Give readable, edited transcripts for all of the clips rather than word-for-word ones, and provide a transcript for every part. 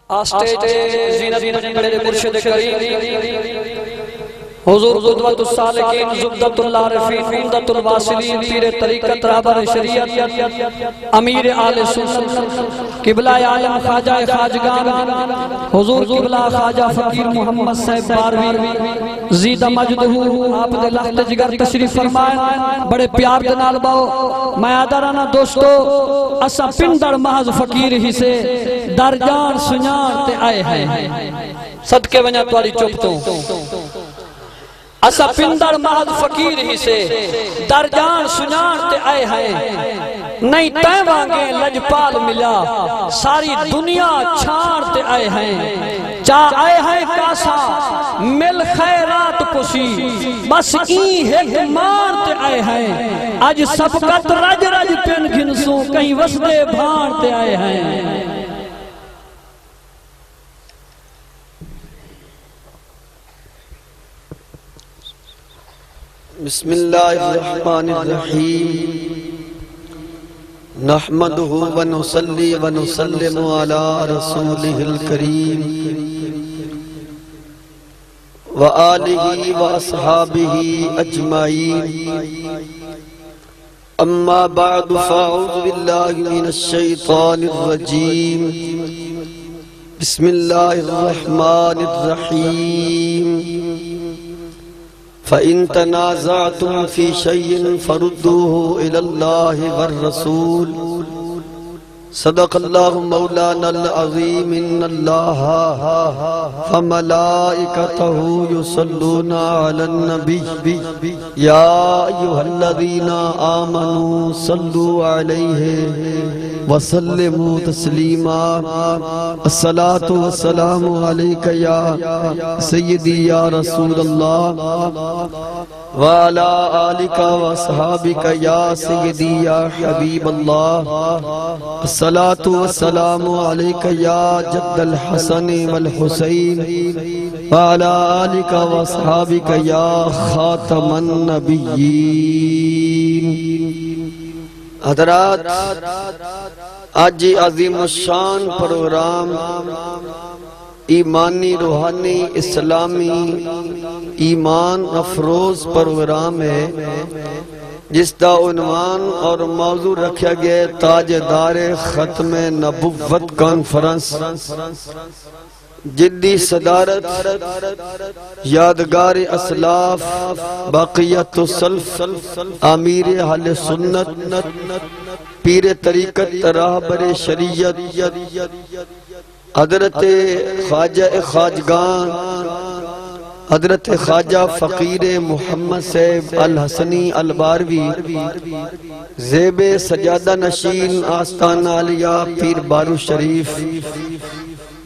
آسٹیج زینت بڑے مرشد کریم حضور قدوۃ السالکین زبدۃ العارفین عمدۃ الواصلین پیر طریقت رہبر شریعت امیر آل سنت قبلہ عالم خواجہ خواجگان حضور قبلہ خواجہ فقیر محمد صاحب باروی زیدہ مجدہ آپ دے لخت جگر تشریف فرمائیں بڑے پیار دے نال باؤ میں آدھرانا دوستو اسا پندر محض فقیر ہی سے در جان سنیان تے آئے ہیں صدقے ونیا تواری چوپتوں اسا پندر محض فقیر ہی سے در جان سنان تے آئے ہیں نہیں تے وانگے لجپال ملا ساری دنیا چھان تے آئے ہیں چاہ آئے ہیں کاسا مل خیرات کسی بس این ہے مان تے آئے ہیں آج سبقت رج رج پین گھنسوں کہیں وسدے بھان تے آئے ہیں بسم اللہ الرحمن الرحیم نحمده ونصلی ونسلم علی رسولہ الکریم وآلہ واصحابہ اجمعین اما بعد فاعوذ باللہ من الشیطان الرجیم بسم اللہ الرحمن الرحیم فَإِن تَنَازَعْتُمْ فِي شَيْءٍ فَرُدُّوهُ إِلَى اللَّهِ وَالرَّسُولِ صدق اللہ مولانا العظیم ان اللہ فملائکتہ یصلون علی النبی یا ایہا الذین آمنوا صلوا علیہ وسلموا تسلیما الصلاة والسلام علیکہ یا سیدی یا رسول اللہ وعلا آلکہ واصحابکہ یا سیدی یا حبیب اللہ الصلاة والسلام علیکہ یا جد الحسن والحسین وعلا آلکہ واصحابکہ یا خاتم النبیین حضرات آج عظیم الشان پروگرام ایمانی روحانی اسلامی ایمان افروز پروگرام ہے جس دا عنوان اور موضوع رکھا گیا تاجدار ختم نبوت کانفرنس جدی صدارت یادگار اسلاف باقیت السلف امیر اہل سنت پیر طریقت راہبر شریعت حضرت خواجہ خواجگان حضرت خواجہ فقیر محمد صاحب الحسنی الباروی زیب سجادہ نشین آستان علیہ پیر بارو شریف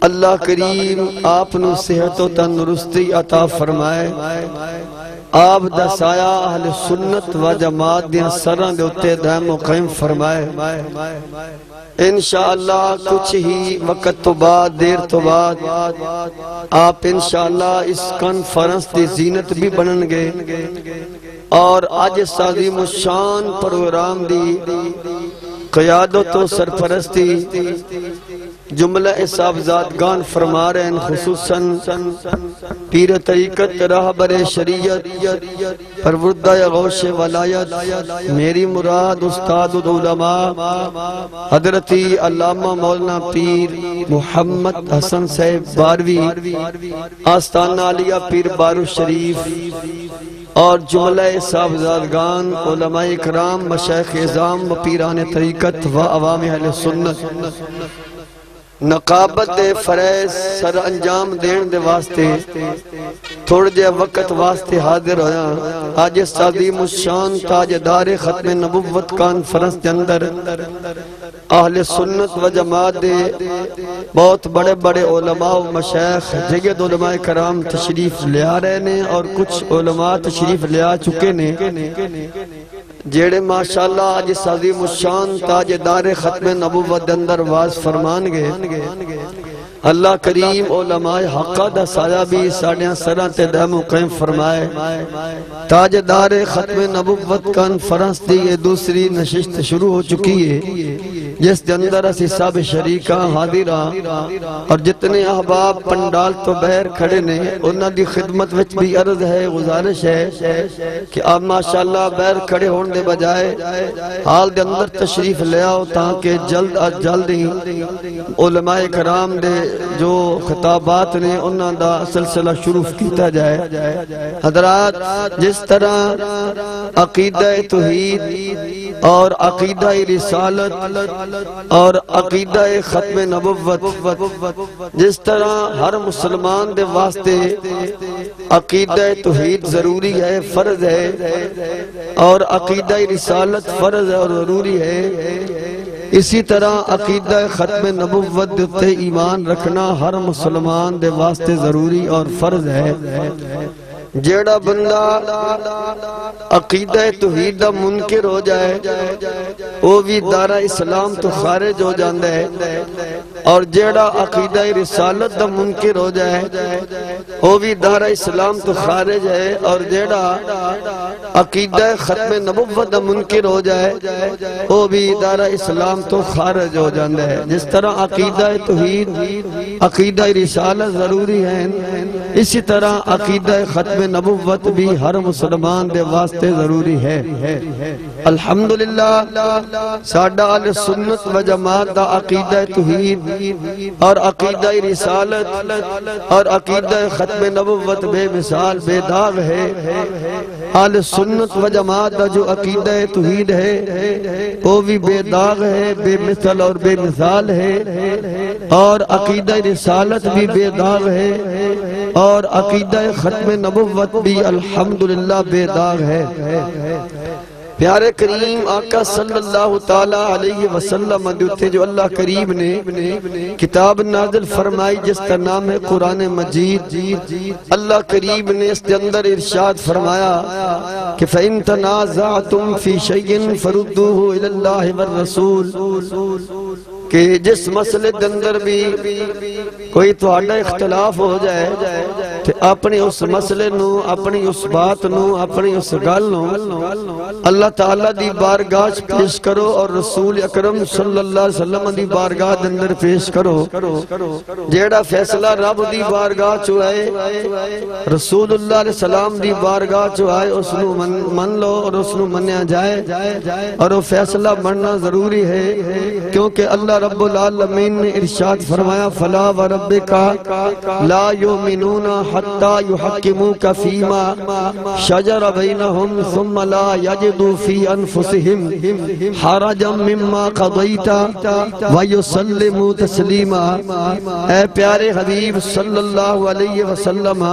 اللہ کریم آپ نو صحت و تندرستی عطا فرمائے آپ دا سایہ اہل سنت و جماعت دیا سران دے اتے دائم و قائم فرمائے انشاءاللہ کچھ ہی وقت تو بعد دیر تو بعد آپ انشاءاللہ اس کانفرنس دی زینت بھی بنن گے اور آج عظیم الشان پروگرام دی قیادت و سرپرستی جملہ صاحبزادگان فرما رہے ہیں خصوصاً پیر طریقت راہبر شریعت پروردہ غوث ولایت میری مراد استاد العلماء حضرت علامہ مولانا پیر محمد حسن صاحب باروی آستان علیہ پیر بارو شریف اور جملہ صاحبزادگان علماء اکرام مشایخ اعظام و پیران طریقت و عوام اہل سنت نقابت فریض سر انجام دین دے واسطے تھوڑ جے وقت واسطے حاضر ہویا آج اس عظیم الشان تاجدار ختم نبوت کانفرنس دے اندر اہل سنت و جماعت دے بہت بڑے بڑے علماء و مشایخ جگد علماء کرام تشریف لے آ رہے نے اور کچھ علماء تشریف لے آ چکے نے جیڑے ماشاءاللہ آج اس عظیم الشان تاجدار ختم نبوت اندر واز فرمان گے اللہ کریم علماء حقہ دا سایہ بھی ساڑیاں سران تے دائم و قائم فرمائے تاجدار ختم نبوت کانفرنس دی یہ دوسری نشست شروع ہو چکی ہے جس دے اندر اسی سب شریکاں حاضراں اور جتنے احباب پنڈال تو باہر کھڑے نے انہاں دی خدمت وچ بھی عرض ہے، گزارش ہے کہ آپ ماشاءاللہ باہر کھڑے ہون دے بجائے حال دے اندر تشریف لے آؤ تاکہ جلد از جلد ہی علماء کرام دے جو خطابات نے انہاں دا سلسلہ شروع کیتا جائے۔ حضرات، جس طرح عقیدہ توحید اور عقیدہ رسالت اور عقیدہ ختم نبوت جس طرح ہر مسلمان دے واسطے عقیدہ توحید ضروری ہے، فرض ہے، اور عقیدہ رسالت فرض ہے اور ضروری ہے، اسی طرح عقیدہ ختم نبوت تے ایمان رکھنا ہر مسلمان دے واسطے ضروری اور فرض ہے۔ جیڑا بندہ عقیدہ توحید دا منکر ہو جائے وہ بھی دارہ اسلام تو خارج ہو جاندہ ہے، اور جیڑا عقیدہ رسالت دا منکر ہو جائے وہ بھی دارہ اسلام تو خارج ہے، اور جیڑا عقیدہ ختم نبوت دا منکر ہو جائے وہ بھی دارہ اسلام تو خارج ہو جاندہ ہے۔ جس طرح عقیدہ توحید عقیدہ رسالت ضروری ہے، اسی طرح عقیدہ ختم نبوت بھی ہر مسلمان دے واسطے ضروری ہے۔ الحمدللہ ساڈا اہل سنت و جماعت دا عقیدہ توحید اور عقیدہ رسالت اور عقیدہ ختم نبوت بے مثال بے داغ ہے۔ اہل سنت و جماعت دا جو عقیدہ توحید ہے وہ بھی بے داغ ہے، بے مثل اور بے مثال ہے، اور عقیدہ رسالت بھی بے داغ ہے، اور عقیدہ ختم نبوت بھی الحمدللہ بے داغ ہے۔ پیارے کریم آقا صلی اللہ تعالیٰ علیہ وسلم دیتے جو اللہ کریم نے کتاب نازل فرمائی جس کا نام ہے قرآن مجید، اللہ کریم نے اس کے اندر ارشاد فرمایا کہ فَإِن تَنَازَعْتُمْ فِي شَيْءٍ فَرُدُّوهُ إِلَى اللَّهِ وَالرَّسُولِ، کہ جس مسئلے کے اندر بھی کوئی تہاڈا اختلاف ہو جائے تو اپنی اس مسئلے نو، اپنی اس بات نو، اپنی اس گل نو اللہ تعالیٰ دی بارگاہ پیش کرو اور رسول اکرم صلی اللہ علیہ وسلم دی بارگاہ دے اندر پیش کرو۔ جیڑا فیصلہ رب دی بارگاہ چو آئے، رسول اللہ علیہ السلام دی بارگاہ چو آئے، اس نو من لو اور اس نو منیا جائے، اور وہ فیصلہ بننا ضروری ہے، کیونکہ اللہ رب العالمین نے ارشاد فرمایا فَلَا وَرَبِّكَ لَا يُؤْمِنُونَ حَتَّى يُحَكِّمُوكَ فِي مَا شَجَرَ بَيْنَهُمْ ثُمَّ لَا يَجِدُوا فِي أَنفُسِهِمْ حَرَجًا مِمَّا قَضَيْتَ وَيُسَلِّمُوا تَسْلِيمًا۔ اے پیارے حبیب صلی اللہ علیہ وسلم،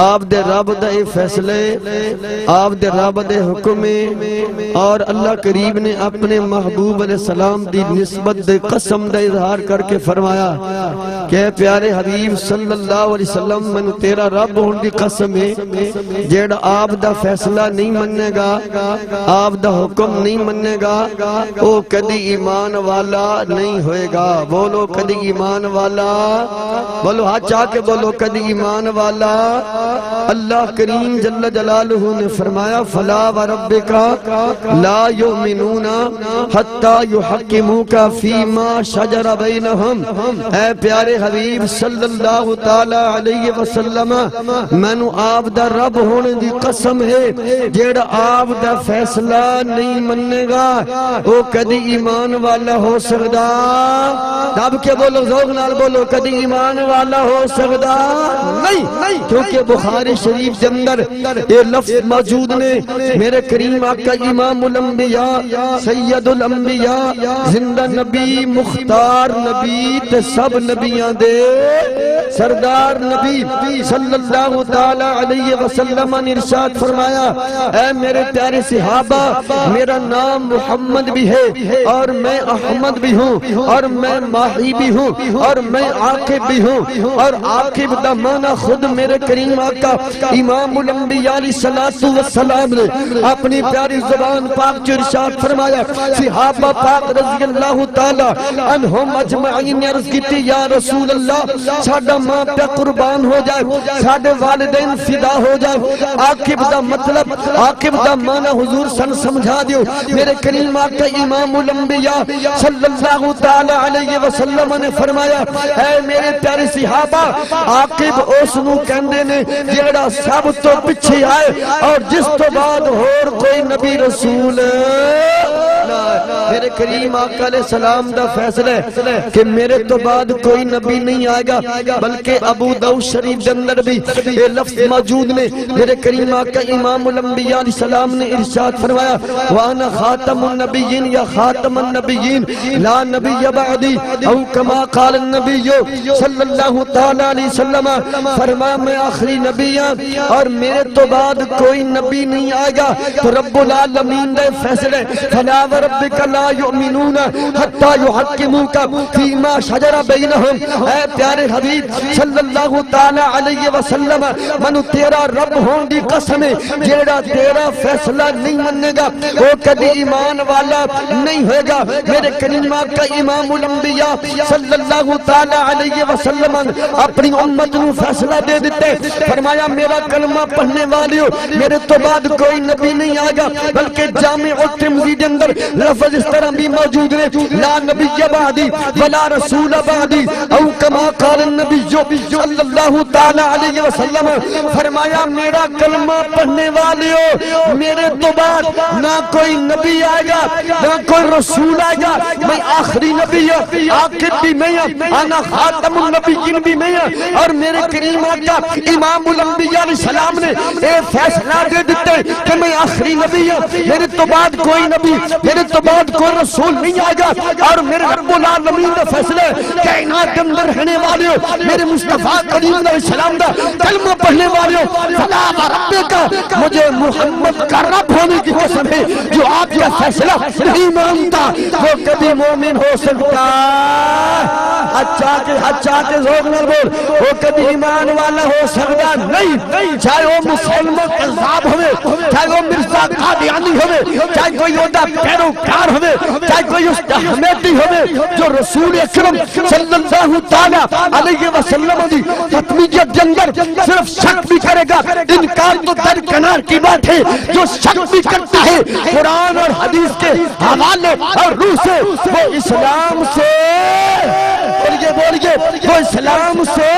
آپ دے رب دے فیصلے، آپ دے رب دے حکم، اور اللہ کریم نے اپنے محبوب علیہ السلام دی نسبت دے قسم دے اظہار کر کے فرمایا کہ اے پیارے حبیب صلی اللہ علیہ وسلم، میں تیرا رب ہون دی قسم ہے، جیڑا آپ دا فیصلہ نہیں مننے گا، آپ دا حکم نہیں مننے گا، وہ کدی ایمان والا نہیں ہوئے گا۔ بولو کدی ایمان والا، بولو ہاتھ چاہ کے بولو کدی ایمان والا۔ اللہ کریم جل جلالہ نے فرمایا فَلَا وَرَبِّكَ لَا يُؤْمِنُونَ حَتَّى يُحَكِّمُوكَ فِي مَا شَجَرَ بَيْنَهُمْ۔ اے پیارے حبیب صلی اللہ تعالیٰ علیہ وسلم، میں نو آپ دا رب ہونے دی قسم ہے، جیڑا آپ دا فیصلہ نہیں مننے گا وہ کدی ایمان والا ہو سکدا؟ دب کے بولو، ذوق نال بولو، کدی ایمان والا ہو سکدا نہیں، کیونکہ بخاری شریف کے اندر یہ لفظ موجود نے، میرے کریم آقا امام الانبیاء سید الانبیاء زندہ نبی مختار نبی تے سب نبیان دے سردار نبی صلی اللہ تعالی علیہ وسلم نے ارشاد فرمایا اے میرے پیارے صحابہ، میرا نام محمد بھی ہے اور میں احمد بھی ہوں اور میں ماہی بھی ہوں اور میں عاقب بھی ہوں، اور عاقب دا معنی خود میرے کریم آقا امام الانبیاء علیہ السلام نے اپنی پیاری زبان پاک جو ارشاد فرمایا، صحابہ پاک رضی اللہ تعالی عنہم اجمعین نے عرض کی تھی یا رسول اللہ، ساڈا ماں پہ قربان ہو جائے، ساڈے والدین فدا ہو جائے۔ عاقب دا مطلب، عاقب دا معنی حضور سن سمجھا دیو۔ میرے کریم آقا امام الانبیاء صلی اللہ تعالی علیہ وسلم نے فرمایا، اے میرے پیارے صحابہ، عاقب اس نو کہندے نے جیڑا سب تو پیچھے آئے اور جس تو بعد اور کوئی نبی رسول میرے کریم آقا علیہ السلام دا فیصلہ ہے کہ میرے تو بعد کوئی نبی نہیں آئے گا، بلکہ ابو داؤد شریف اندر بھی یہ لفظ موجود نے۔ میرے کریم آقا امام الانبیاء علیہ السلام نے ارشاد فرمایا، وانا خاتم النبیین یا خاتم النبیین لا نبی بعدی، او کما قال النبی صلی اللہ تعالی علیہ وسلم، فرمایا میں آخری نبی ہوں اور میرے تو بعد کوئی نبی نہیں آئے گا۔ تو رب العالمین نے فیصلہ، فلا وربک لا یؤمنون حتی یحکموک فیما شجر بینہم، اے پیارے حبیب صلی اللہ تعالی علیہ وسلم، منو تیرا رب ہون دی قسم ہے، جیڑا تیرا فیصلہ نہیں منے گا وہ کبھی ایمان والا نہیں ہوئے گا۔ میرے کریم آقا امام الانبیاء صلی اللہ تعالی علیہ وسلم اپنی امت نو فیصلہ دے دیتے، فرمایا میرا کلمہ پڑھنے والیو میرے تو بعد کوئی نبی نہیں آگا، بلکہ جامع الترمذی کے اندر لفظ اس طرح بھی موجود ہے، لا نبی بعدی ولا رسول بعدی، او کما قال النبی صلی اللہ تعالی علیہ وسلم، فرمایا میرا کلمہ پڑھنے والیو میرے تو بعد نہ کوئی نبی آئے گا نہ کوئی رسول آئے گا، میں آخری نبی ہوں، آخر بھی میں ہوں، انا خاتم النبیین بھی میں ہوں۔ اور میرے کریم آقا امام الانبیاء علیہ السلام نے اے فیصلہ دے دیتے کہ میں آخری نبی ہوں، میرے تو بعد کوئی نبی، میرے تو بعد کوئی رسول نہیں آئے گا، اور میرے رب العالمین کا فیصلہ کائنات کے اندر رہنے والے ہو، میرے مصطفیٰ کریم علیہ السلام کا کلمہ پڑھنے والے ہو، فلا وربک، مجھے محمد کا رب ہونے کی قسم ہے جو آپ کا فیصلہ نہیں مانتا وہ کبھی مومن ہو سکتا، اچھا کے زور نہ بول، وہ کبھی ایمان والا ہو سکتا نہیں، چاہے وہ مسلمان قذاب ہوئے، چاہے وہ مرزا قادیانی ہوئے، چاہے کوئی ہوتا پیروکار ہوئے، چاہے کوئی احمدی ہوئے، جو رسول اکرم صلی اللہ تعالی علیہ وسلم دی ختمیت کے اندر صرف شک بھی کرے گا، انکار تو درکنار کی بات ہے، جو شک بھی کرتا ہے قرآن اور حدیث کے حوالے اور روح سے، وہ اسلام سے بولیے وہ اسلام سے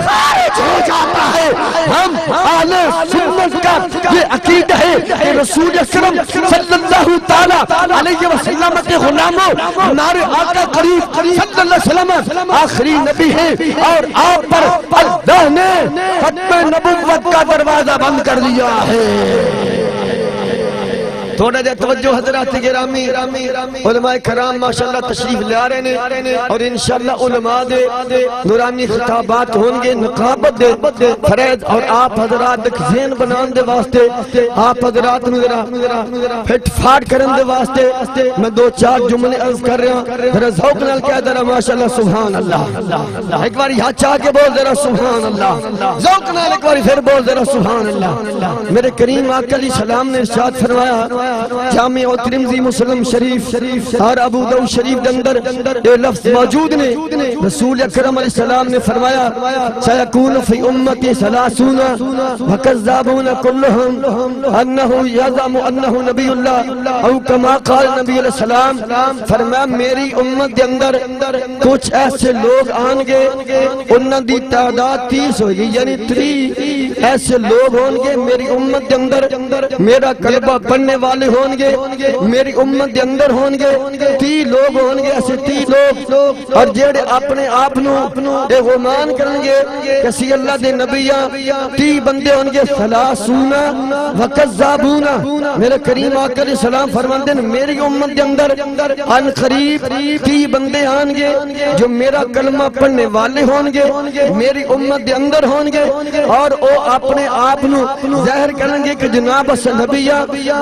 خارج ہو جاتا ہے۔ ہم اہل سنت کا یہ عقیدہ ہے کہ رسول اکرم صلی اللہ تعالی علیہ وسلم کے غلاموں، ہمارے آقا قریب صلی اللہ علیہ وسلم آخری نبی ہے، اور آپ پر اللہ نے ختم نبوت کا دروازہ بند کر دیا ہے۔ تھوڑا جا توجہ حضرات گرامی، علماء کرام ماشاءاللہ تشریف لے آ رہے ہیں، اور انشاءاللہ علماء دے نورانی خطابات ہوں گے، نقابت دے فرید، اور آپ حضرات ذہن بنان دے واسطے، آپ حضرات پھٹ پھاٹ کرن دے واسطے میں دو چار جملے عرض کر رہا ہوں، ذرا ذوق نال کہہ ذرا ماشاءاللہ سبحان اللہ، ایک باری ہاتھ چاہ کے بول ذرا سبحان اللہ، ذوق نال ایک باری پھر بول ذرا سبحان اللہ۔ میرے کریم آقا علیہ السلام نے ارشاد فرمایا، جامع ترمذی مسلم شریف اور ابو داؤد شریف کے اندر یہ لفظ موجود نے، رسول اکرم علیہ السلام نے فرمایا، سیکون فی امتی ثلاثون وکذابون کلہم انہ یزعم انہ نبی اللہ، او کما قال نبی علیہ السلام، فرمایا میری امت کے اندر کچھ ایسے لوگ آن گے، انہاں دی تعداد 30 ہوگی، یعنی 30 ایسے لوگ ہوں گے میری امت کے اندر، میرا کلمہ پڑھنے والے ہوں گے میری امت کے اندر، ہوں گے 30 لوگ ہوں گے، ایسے 30 لوگ، اور جیڑے اپنے آپ نو غمان کریں گے کسی اللہ دے نبیاں، 30 بندے ہوں گے، ثلاثون وکذابون، میرے کریم آقا علیہ السلام فرماندے ہیں میری امت کے اندر ان قریب 30 بندے آن گے جو میرا کلمہ پڑھنے والے ہوں گے، میری امت کے اندر ہوں گے، اور وہ اپنے آپ نو ظاہر کریں گے کہ جناب اس نبیہ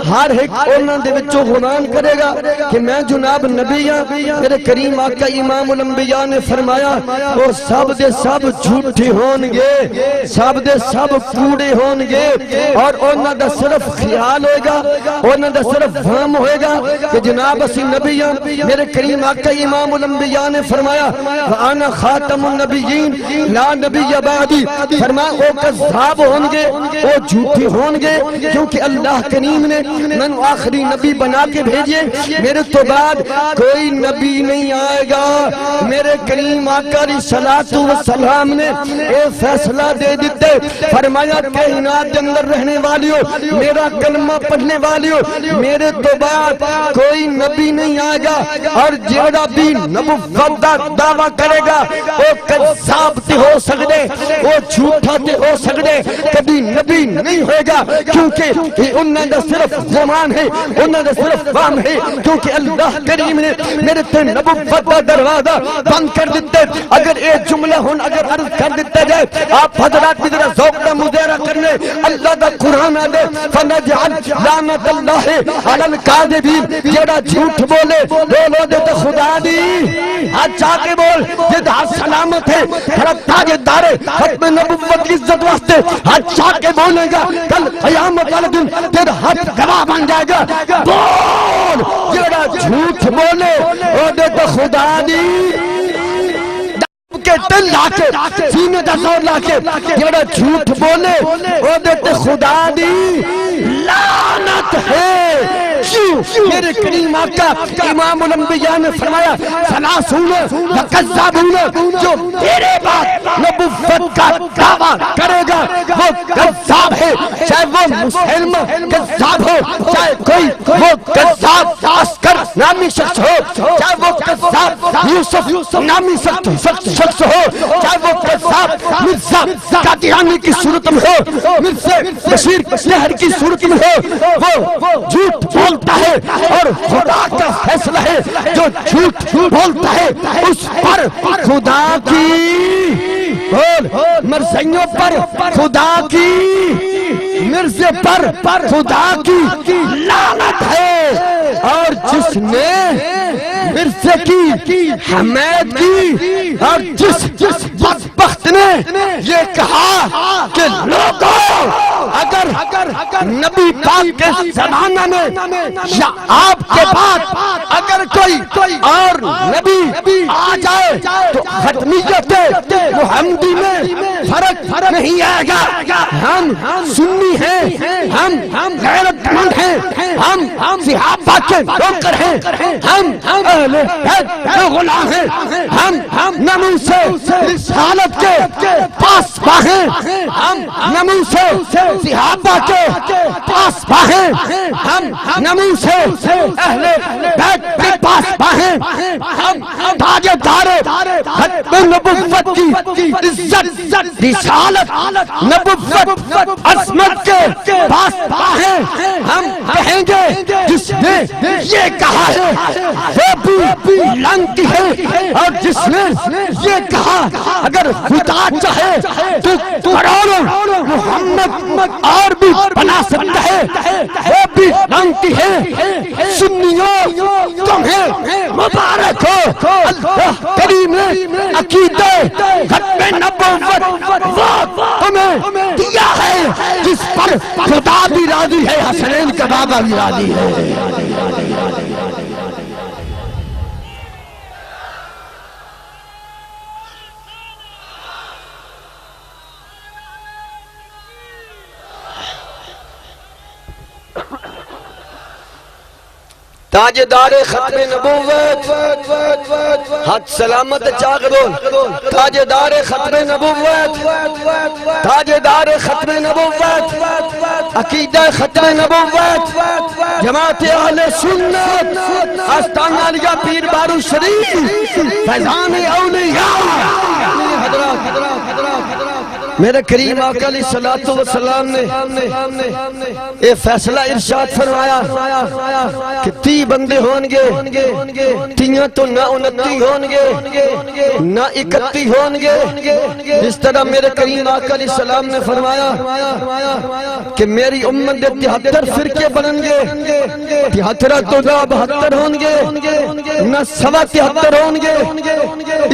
ہر ایک انہاں دے وچوں اعلان کرے گا کہ میں جناب نبیہ میرے کریم آقا امام الانبیاء نے فرمایا وہ سب دے سب جھوٹے ہون گے سب دے سب کوڑے ہون گے اور انہاں دا صرف خیال ہوئے گا انہاں دا صرف فہم ہوئے گا کہ جناب اسی نبیہ میرے کریم آقا امام الانبیاء نے فرمایا وَأَنَا خَاتَمُ النَّبِيِّينَ لَا نَبِيَّ بَعْدِي فرمایا وہ کذاب ہون گے وہ جھوٹے ہون گے کیونکہ اللہ کریم نے من آخری نبی بنا کے بھیجئے میرے تو بعد کوئی نبی نہیں آئے گا میرے کریم آقا علیہ السلام نے اے فیصلہ دے دیتے فرمایا کائنات کے اندر رہنے والیوں میرا کلمہ پڑھنے والیوں میرے تو بعد کوئی نبی نہیں آئے گا اور جیڑا بھی نبوت دا دعویٰ کرے گا وہ کذاب تے ہو سکتے وہ جھوٹا تے ہو سکتے کبھی نبی نہیں ہوئے گا کیونکہ انہوں نے صرف زمان ہے انہوں نے صرف فام ہے کیونکہ اللہ کریم نے میرے تے نبوت دا دروازہ بند کر دیتے اگر ایک جملہ ہون اگر عرض کر دیتے جائے آپ حضرات بھی ذرا ذوق دا مظاہرہ کرنے اللہ دا قرآن آدھے فَنَجْعَلْ لَعْنَةَ اللَّهِ عَلَى الْكَاذِبِينَ جیڑا جھوٹ بولے بولو دے تو خدا دی ہاتھ چاہ کے بول یہ ہاتھ سلامت ہے حضرت تاجدار ختم نبوت کی عزت واسطے ہاتھ چاہ کے بولے گا کل قیامت والے دن تیرا ہاتھ گواہ بن جائے گا بول جیڑا جھوٹ بولے وہ دے تو خدا دی کے دل لاکے سینے دا زور لاکے جیڑا جھوٹ بولے وہ دیتے خدا دی لعنت ہے کیوں میرے کریم آقا امام الانبیاء نے فرمایا ثلاثون وکذابون جو تیرے بعد نبوت کا دعویٰ کرے گا وہ کذاب ہے چاہے وہ مسلم کذاب ہو چاہے کوئی وہ کذاب عسکر نامی شخص ہو چاہے وہ کذاب یوسف نامی شخص ہو چاہے وہ کذاب مرزا قادیانی کی صورت میں ہو مرزا بشیر شہر کی صورت میں ہو وہ جھوٹ بولتا ہے اور خدا کا فیصلہ ہے جو جھوٹ بولتا ہے اس پر خدا کی مرزائیوں پر خدا کی مرزے پر خدا کی لعنت ہے اور جس نے مرزے کی حمید کی اور جس بدبخت نے یہ کہا کہ لوگوں اگر نبی پاک کے زمانہ میں یا آپ کے بعد اگر کوئی اور نبی آ جائے تو ختمیت محمدی میں فرق نہیں آئے گا ہم سنی ہیں ہم غیرت مند ہیں ہم صحابہ کے نوکر ہیں ہم اہل بیت کے غلام ہیں ہم ناموس رسالت کے پاسباں ہیں ہم ناموس صحابہ کے پاسباں ہیں ہم ناموس اہل بیت کے پاسباں ہیں ہم تاجدار ختم نبوت کی عزت رسالت نبوت عظمت کے پاسباں ہیں ہم کہیں گے جس نے یہ کہا ہے وہ بھی لعنتی ہے اور جس نے یہ کہا اگر خدا چاہے تو کروڑوں محمد اور بھی بنا سکتا ہے وہ بھی لعنتی ہے سنیوں تمہیں مبارک ہو اللہ کریم نے عقیدہ ختم نبوت وہ تمہیں دیا ہے جس پر خدا بھی راضی ہے حسنین کا بابا بھی راضی ہے تاجدار ختم نبوت حد سلامت چاک بول تاجدار ختم نبوت تاجدار ختم نبوت عقیدہ ختم نبوت جماعت اہل سنت آستانہ علیہ پیر بارو شریف فیضان اولیاء میرے کریم آقا علیہ الصلوۃ والسلام نے یہ فیصلہ ارشاد فرمایا کہ 30 بندے ہون گے، تیاں تو نہ 29 ہون گے نہ 31 ہون گے، اس طرح میرے کریم آقا علیہ السلام نے فرمایا کہ میری امت دے 73 فرقے بنن گے، 73 تو نہ 72 ہون گے نہ 73 ہون گے۔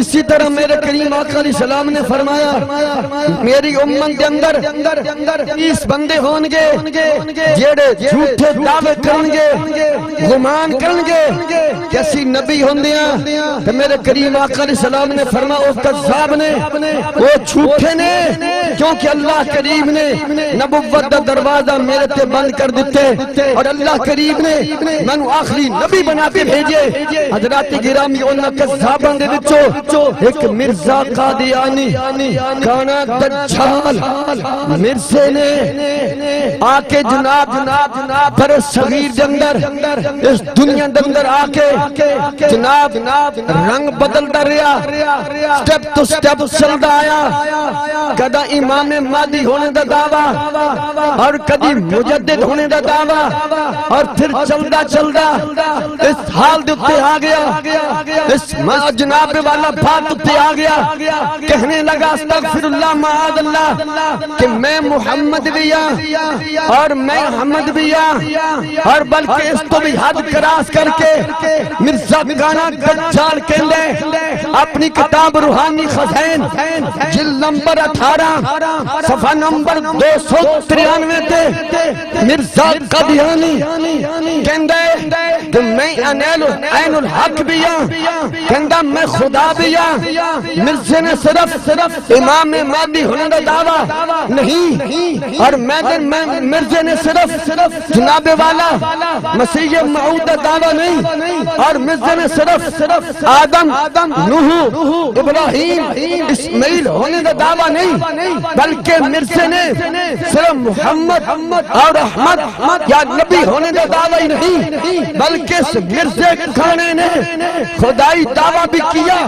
اسی طرح میرے کریم آقا علیہ السلام نے فرمایا میری امت دے اندر 30 بندے ہون گے جیڑے جھوٹے دعوے کرن گے، گمان کرن گے کہ اسی نبی ہوندیاں، تو میرے کریم آقا علیہ السلام نے فرمایا وہ کذاب نے، وہ جھوٹے نے، کیونکہ اللہ کریم نے نبوت دا دروازہ میرے تے بند کر دیتے اور اللہ کریم نے مینوں آخری نبی بنا کے بھیجے۔ حضرات گرامی انہاں کذاباں دے وچوں ایک مرزا قادیانی کانا دجال مرزے نے آ کے جناب پر صغیر دے اندر اس دنیا دے اندر آ کے جناب رنگ بدلتا رہا، سٹیپ تو سٹیپ چلتا آیا، کدا امام مہدی ہونے دا دعویٰ اور کدی مجدد ہونے دا دعویٰ، اور پھر چلتا اس حال دے اتے آ گیا، اس جناب والا بات اتے آ گیا، کہنے لگا استغفر اللہ معاذ اللہ کہ میں محمد بھی اور میں حمد بھی اور بلکہ اس تو بھی حد کراس کر کے مرزا کانا دجال کہندے اپنی کتاب روحانی خزین جلد نمبر 18 صفحہ نمبر 293 تے مرزا قادیانی کہندے کہ میں عین الحق بھی کہندہ میں خدا بھی مرزے نے صرف امام مہدی ہونے دا دعویٰ نہیں، اور مرزے نے صرف جناب والا مسیح موعود دا دعویٰ نہیں، اور مرزے نے صرف آدم نوح ابراہیم اسماعیل ہونے دا دعویٰ نہیں، بلکہ مرزے نے صرف محمد اور احمد یا نبی ہونے دا دعویٰ ہی نہیں، بلکہ اس مرزے کھانے نے خدائی دعویٰ بھی کیا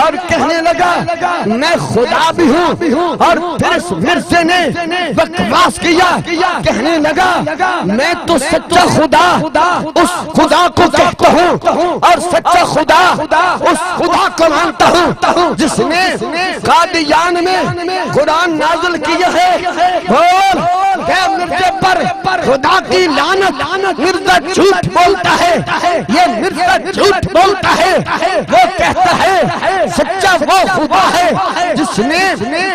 اور کہنے لگا میں خدا بھی ہوں، اور پھر اس مرزے نے بکواس کیا، کہنے لگا میں تو سچا خدا اس خدا کو کہتا ہوں اور سچا خدا اس خدا کو مانتا ہوں جس نے قادیان میں قرآن نازل کیا ہے، اور کہ مرزے پر خدا کی لعنت، مرزا جھوٹ بولتا ہے، یہ مرزا جھوٹ بولتا ہے، وہ کہتا ہے سچا وہ خدا ہے جس نے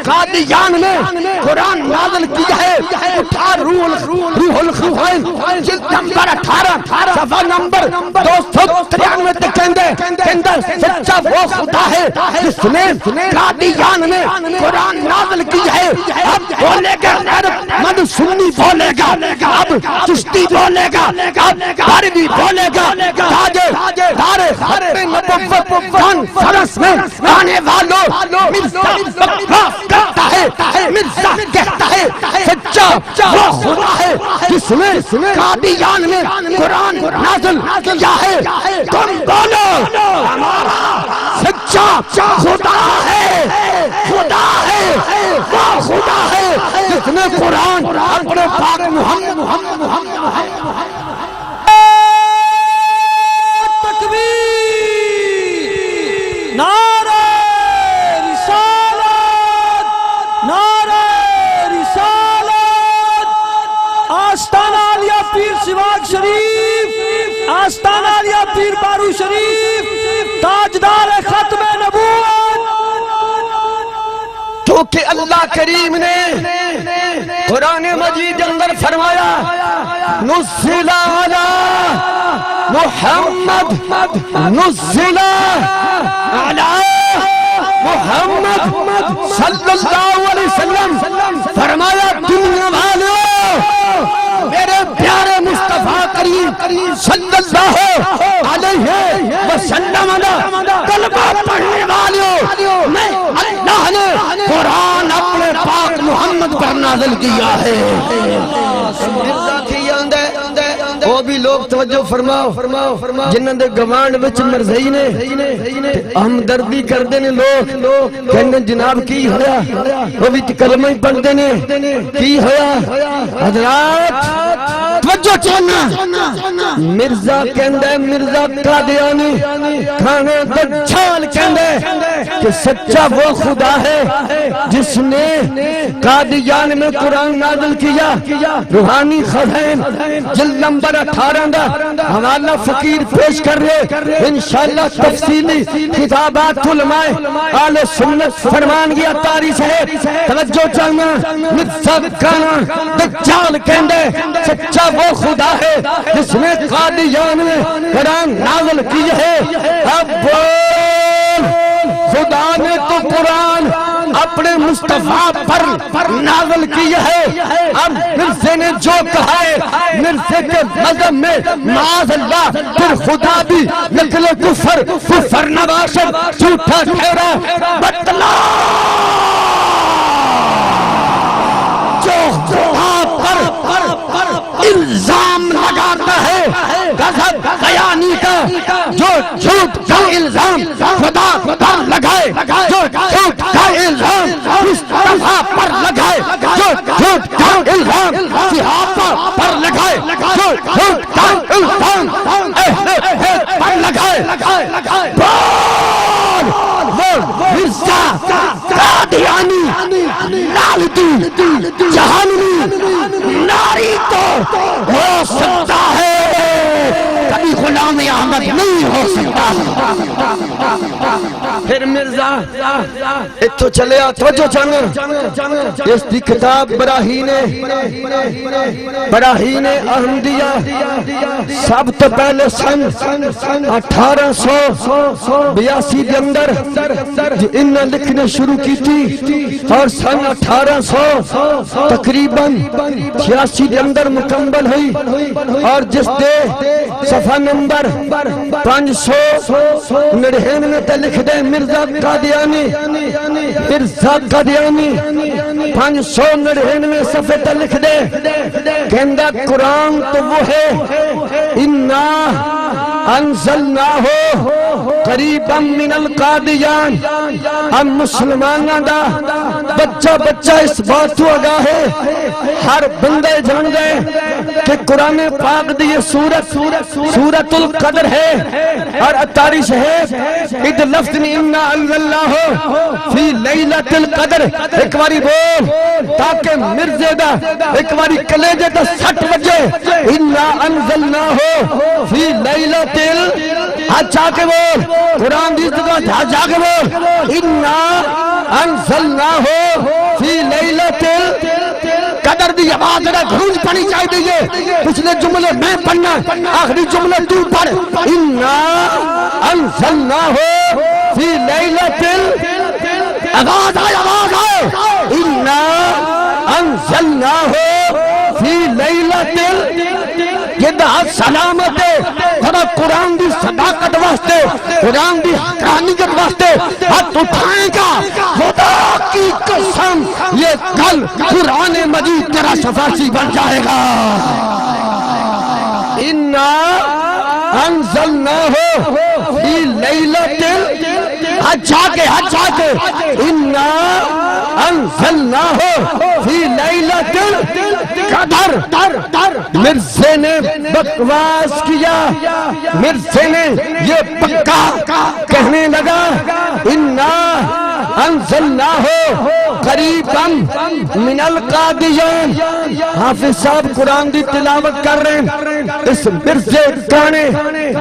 قادیان میں قرآن نازل کیا ہے۔ اٹھا روح الخوائن جلد نمبر 18 صفحہ نمبر 293 تے کہندے سچا وہ خدا ہے جس نے قادیان میں قرآن نازل کیا ہے۔ اب بولے گا غیرت مند سنی بولے گا، اب چشتی بولے گا، اب باربی بولے گا، تاجے دارے ختم نبوت کانفرنس میں آنے والوں مرزا بکواس کرتا ہے، مرزا کہتا ہے سچا وہ خدا ہے جس نے قادیان میں قرآن نازل کیا ہے۔ تم بولو ہمارا سچا خدا ہے، خدا ہے وہ خدا ہے جس نے قرآن اپنے پاک محمد نعرہ رسالت، نعرہ رسالت، آستانہ علیہ پیر سواگ شریف، آستانہ علیہ پیر بارو شریف، تاجدار ختم نبوت۔ کیونکہ اللہ کریم نے قرآن مجید اندر فرمایا نزل علی محمد، نزل علی محمد صلی اللہ علیہ وسلم، فرمایا دنیا والوں میرے پیارے مصطفیٰ کریم صلی اللہ علیہ وسلم کلمہ پڑھنے والوں میں اللہ نے قرآن اپنے پاک محمد پر نازل کیا ہے۔ مرزا کی وہ بھی لوگ توجہ فرماؤ جنہاں دے گوانڈ وچ مرضی نے ہمدردی کردے نے لوگ کہندے جناب کی ہویا وہ بھی کلمہ ہی پڑھدے نے کی ہویا حضرات توجہ چاہنا مرزا کہندے مرزا قادیانی کھانے دجال کہندے کہ سچا وہ خدا ہے جس نے قادیان میں قرآن نازل کیا روحانی خزائن جلد نمبر 18 دا حوالہ فقیر پیش کر رہے انشاءاللہ تفصیلی کتابات علماء آل سنت فرمان گیا تاریخ ہے توجہ چاہنا مرزا کانا دجال کہندے سچا وہ خدا ہے جس نے قادیان میں قرآن نازل کیا ہے اب بول خدا نے تو قرآن اپنے مصطفیٰ پر نازل کیا ہے اب مرزے نے جو کہا ہے مرزے کے مذہب میں معاذ اللہ پھر خدا بھی نقل کفر نباشد جھوٹا ٹھہرا بتلا جو آپ پر الزام لگاتا ہے غضب بیانی کا جو جھوٹ کا الزام خدا پر لگائے جو جھوٹ کا الزام مصطفیٰ پر لگائے جو جھوٹ کا الزام صحابہ پر لگائے جو جھوٹ کا الزام اہل بیت پر لگائے بول مرزا قادیانی لالتی جہنمی ناری تو ہو سکتا ہے کبھی غلام احمد نہیں ہو سکتا پھر مرزا اتو چلے آ توجہ چاہنا اس دی کتاب براہین احمدیہ سب تو پہلے سن 1882 دے اندر انہاں لکھنے شروع کی تھی اور سن 1800 تقریباً 86 دے اندر مکمل ہوئی اور جس دے صفحہ نمبر 599 تے لکھ دے مرزا قادیانی 599 صفحے تے لکھ دے کہندہ قرآن تو وہ ہے انا انزلناہو قریبا من القادیان ہم مسلمانہ دا بچہ اس بات تو آگاہ ہے ہر بندے جان گئے کہ قرآن پاک دی یہ سورت القدر ہے اور تاریخ ہے اد لفظ انا انزلناہو فی لیلۃ القدر ایک باری بول تاکہ مرزے دا ایک باری کلیجے دا سٹ وجے انا انزلناہو فی لیلۃ جا کے بول قرآن دی جگہ جا کے بول انا انزلناہو فی لیلۃ قدر دی آواز ذرا گھروج پڑی چاہی دیئے پچھلے جملے میں پڑھنا آخری جملے تو پڑھ انا انزلناہو فی لیلۃ آواز آئے انا انزلناہو فی لیلۃ یہ دہت سلامت ہے ذرا قرآن دی صداقت واسطے قرآن دی حقانیت واسطے ہاتھ اٹھائے گا خدا کی قسم یہ کل قرآن مجید تیرا شفاعی بن جائے گا انا انزلناہو فی لیلۃ حج جا کے انا انزلناہو فی لیلۃ قدر مرزے نے بکواس کیا مرزے نے یہ پکا کہنے لگا انا انزلناہو قریبا من القادیان حافظ صاحب قرآن دی تلاوت کر رہے ہیں اس مرزے گانے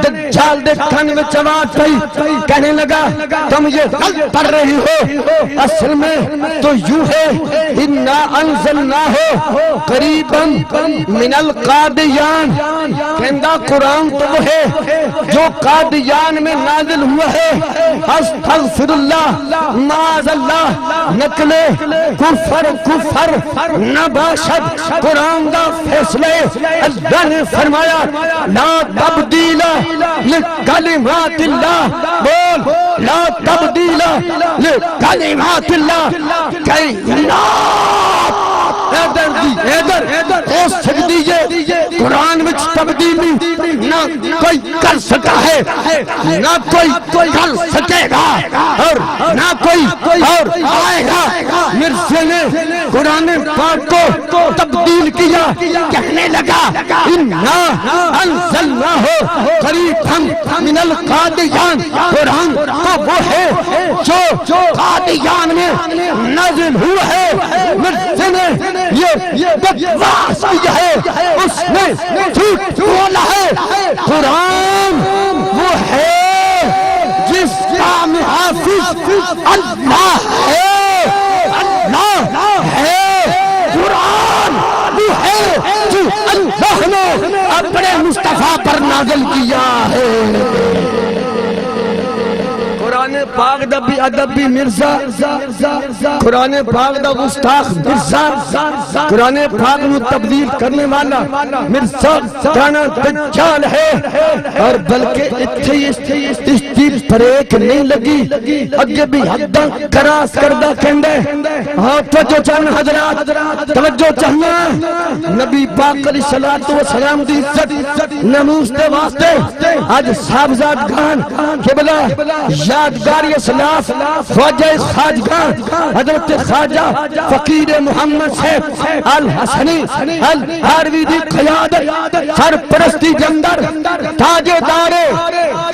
دجال دے کھن میں چوات پئی کہنے لگا تم یہ غلط پڑھ رہی ہو اصل میں تو یوں ہے انا انزلناہو قریبا من القادیان کہندہ قرآن تو وہ ہے جو قادیان میں نازل ہوا ہے استغفر اللہ معاذ اللہ نقل کفر نباشد قرآن دا فیصلے اللہ نے فرمایا لا تبدیل لکلمات اللہ بول لا تبدیل لکلمات اللہ کائنات ادھر ہو سکتی ہے قرآن وچ تبدیلی نہ کوئی کر سکا ہے، نہ کوئی کر سکے گا، اور نہ کوئی اور آئے گا۔ مرزے نے قرآن پاک کو تبدیل کیا، کہنے لگا اِنَّا أَنزَلْنَاهُ قَرِيبًا مِنَ الْقَادِیان۔ قرآن تو وہ ہے جو قادیان میں نازل ہوا ہے۔ مرزے نے یہ بکواس کیا ہے، اس نے جھوٹ بولا ہے۔ قرآن وہ ہے جس کا محافظ اللہ ہے، اللہ ہے۔ قرآن وہ ہے جو اللہ نے اپنے مصطفیٰ پر نازل کیا ہے۔ قرآن پاک دا بھی ادب بھی مرزا، قرآن پاک دا گستاخ مرزا، قرآن پاک نو تبدیل کرنے والا مرزا کانا دجال ہے۔ اور بلکہ اس چیز بریک نہیں لگی، اگے بھی حداں کراس کردہ کہندے۔ ہاں توجہ چاہنا حضرات، توجہ چاہنا۔ نبی پاک علیہ السلام دی عزت ناموس دے واسطے آج صاحبزاد خان قبلہ یادگار اسلاف خواجہ خواجگاں حضرت خواجہ فقیر محمد صاحب الحسنی الحاروی دی قیادت سرپرستی جندر تاجدار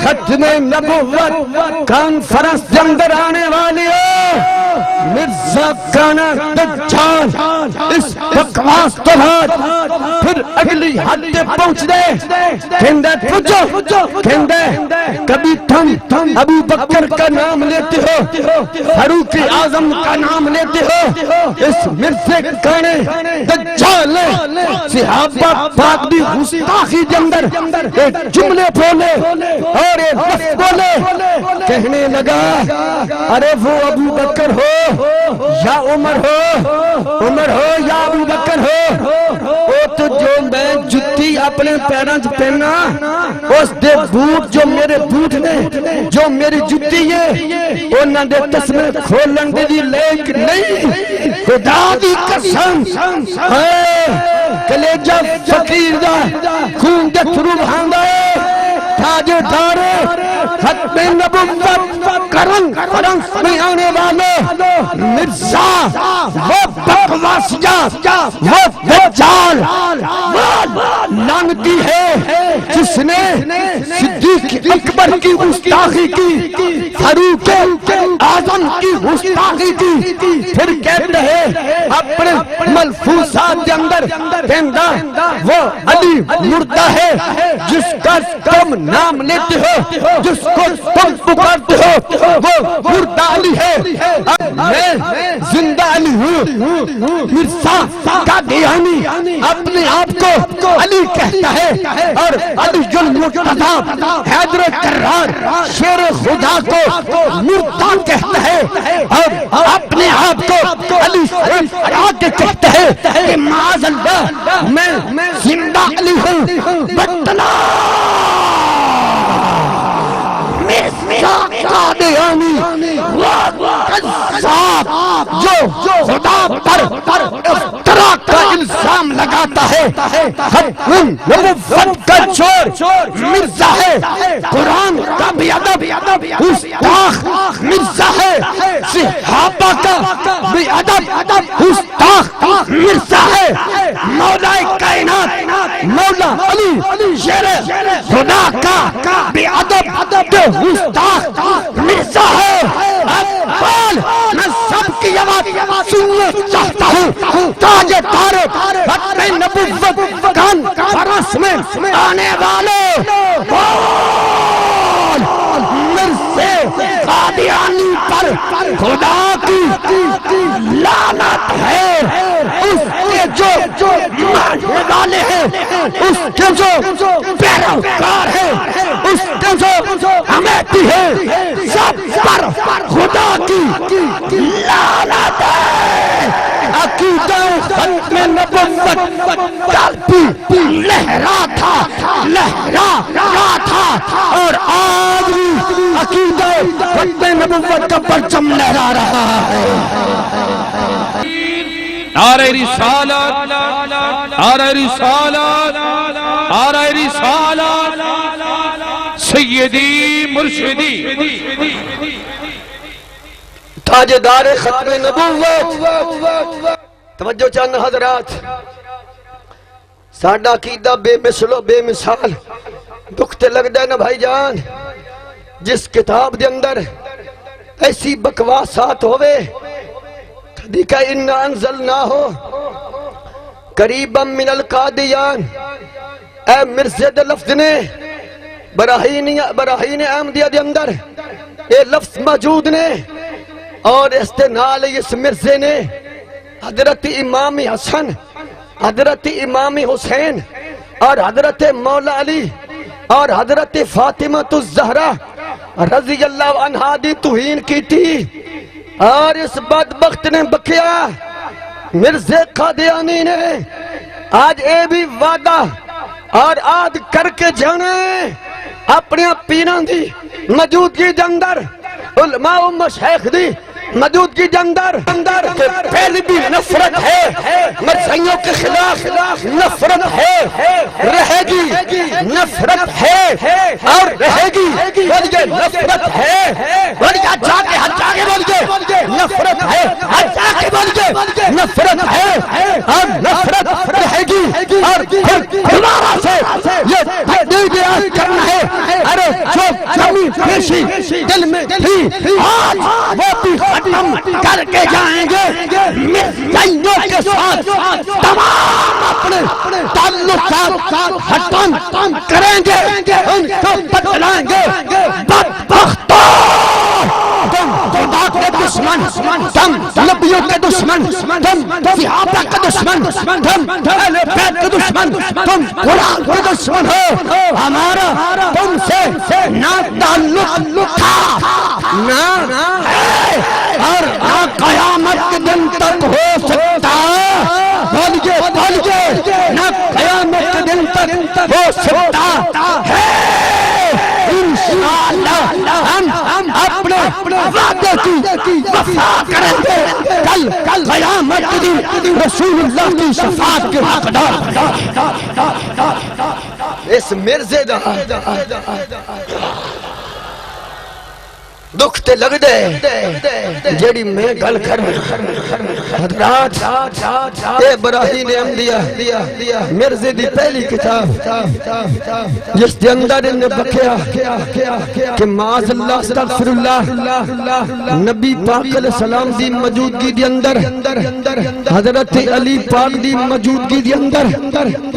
ختم نبوت کانفرنس جندر آنے والی مرزا کانا دجال اس بکواس تو بعد پھر اگلی حد پہنچ دے۔ کہندے پوچھو، کہندے کبھی تم ابو بکر کا نام لیتے ہو، فاروق اعظم کا نام لیتے ہو، اس مرزے کانے دجال نے صحابہ پاک بھی گستاخی جندر ایک جملے بولے اور ایک لفظ بولے، کہنے لگا ارے وہ ابو بکر ہو یا عمر ہو یا ابو بکر ہو، وہ تو جو میں جتی اپنے پیراں چ پہنا، اس دے بوٹ جو میرے بوٹ نے، جو میری جتی ہے، انہاں دے تسمے کھولن دے دی لیک نہیں۔ خدا دی قسم کلیجہ فقیر دا خون دے تھرو بہاندا ہے، تاجدار ختم نبوت فرنس میں آنے والے مرزا وہ بکواسیہ وہ دجال وہ لعنتی ہے جس نے صدیق اکبر کی گستاخی کی، فاروق اعظم کی گستاخی کی، پھر کہتے ہیں اپنے ملفوظات کے اندر کہندہ وہ علی مردہ ہے جس کا تم نام لیتے ہو، جس کو تم پکارتے ہو وہ مردہ علی ہے، میں زندہ علی ہوں۔ مرزا قادیانی اپنے آپ کو علی کہتا ہے اور علی المرتضی حیدر کرار شیر خدا کو مردہ کہتا ہے، اور اپنے آپ کو علی سے ہٹا کے کہتا ہے کہ معاذ اللہ میں زندہ علی ہوں۔ بتلا قادیانی وہ قذاب جو خدا پر افتراء کا الزام لگاتا ہے، ختم نبوت کا چور مرزا ہے، قرآن کا بے ادب گستاخ مرزا ہے، صحابہ کا بے ادب گستاخ مرزا ہے، مولا کائنات مولا علی شیر خدا کا بے ادب گستاخ مرزا ہے۔ میں سب کی آواز سننا چاہتا ہوں، تاجدار ختم نبوت کانفرنس میں آنے والے مرزے قادیانی پر خدا کی لعنت ہے، اس کے جو ماننے والے ہیں، اس کے جو پیروکار ہیں، اس کے جو حمیتی ہیں، سب پر خدا کی لعنت ہے۔ عقیدہ ختم نبوت چلتی لہرا تھا اور آج بھی عقیدہ ختم نبوت کا پرچم لہرا رہا ہے۔ نعرہ رسالت، نعرہ رسالت، آرہ رسالت سیدی مرشدی تاجدار ختم نبوت. توجہ چند حضرات، ساڈا عقیدہ بے مثل و بے مثال. دکھ تے لگدا ہے نا بھائی جان، جس کتاب دے اندر ایسی بکواسات ہوئے کدی کہ اِنَّا انزلناہو قریبا من القادیان. اے مرزے دے لفظ نے براہین احمدیہ دے اندر اے لفظ موجود نے، اور استنال اس مرزے نے حضرت امام حسن، حضرت امام حسین اور حضرت مولا علی اور حضرت فاطمہ الزہرا رضی اللہ عنہا دی توہین کی تھی. اور اس بدبخت نے بکیا مرزے قادیانی نے آج اے بھی وعدہ اور آج کر کے جانا ہے اپنے پیران دی موجودگی دے اندر، علماء و مشایخ دی موجودگی کے اندر کہ پہلی بھی نفرت ہے، مرزائیوں کے خلاف نفرت ہے، رہے گی نفرت ہے اور رہے گی بلکہ نفرت ہے، بلکہ جاگے بلکہ نفرت ہے، جاگے بلکہ نفرت ہے اور نفرت رہے گی. اور پھر دوبارہ سے یہ بیان کرنا ہے، ارے جو کمی پیشی دل میں تھی آج وہ بھی ختم کر کے جائیں گے. مرزائیوں کے ساتھ تمام اپنے تعلقات ختم کریں گے، ان کو بدلائیں گے. بدبختوں، تم خدا کے دشمن، تم نبیوں کے دشمن، تم صحابہ کے دشمن، تم اہل بیت کے دشمن، تم قرآن کے دشمن ہو. ہمارا تم سے نہ تعلق تھا نہ ہے اور نہ قیامت کے دن تک ہو سکتا. بلکہ نہ قیامت کے دن تک ہو سکتا ہے. انشاءاللہ ہم اپنے وعدے کی وفا کریں گے. کل قیامت کے دن رسول اللہ کی شفاعت کے حقدار. اس مرزے دا دکھ تے لگ دے جیڑی میں گل کر حضرات. اے براہین احمدیہ مرزے دی پہلی کتاب جس دے اندر انہیں بکیا کہ معاذ اللہ استغفر اللہ نبی پاک علیہ السلام دی موجودگی دی اندر، حضرت علی پاک دی موجودگی دی اندر،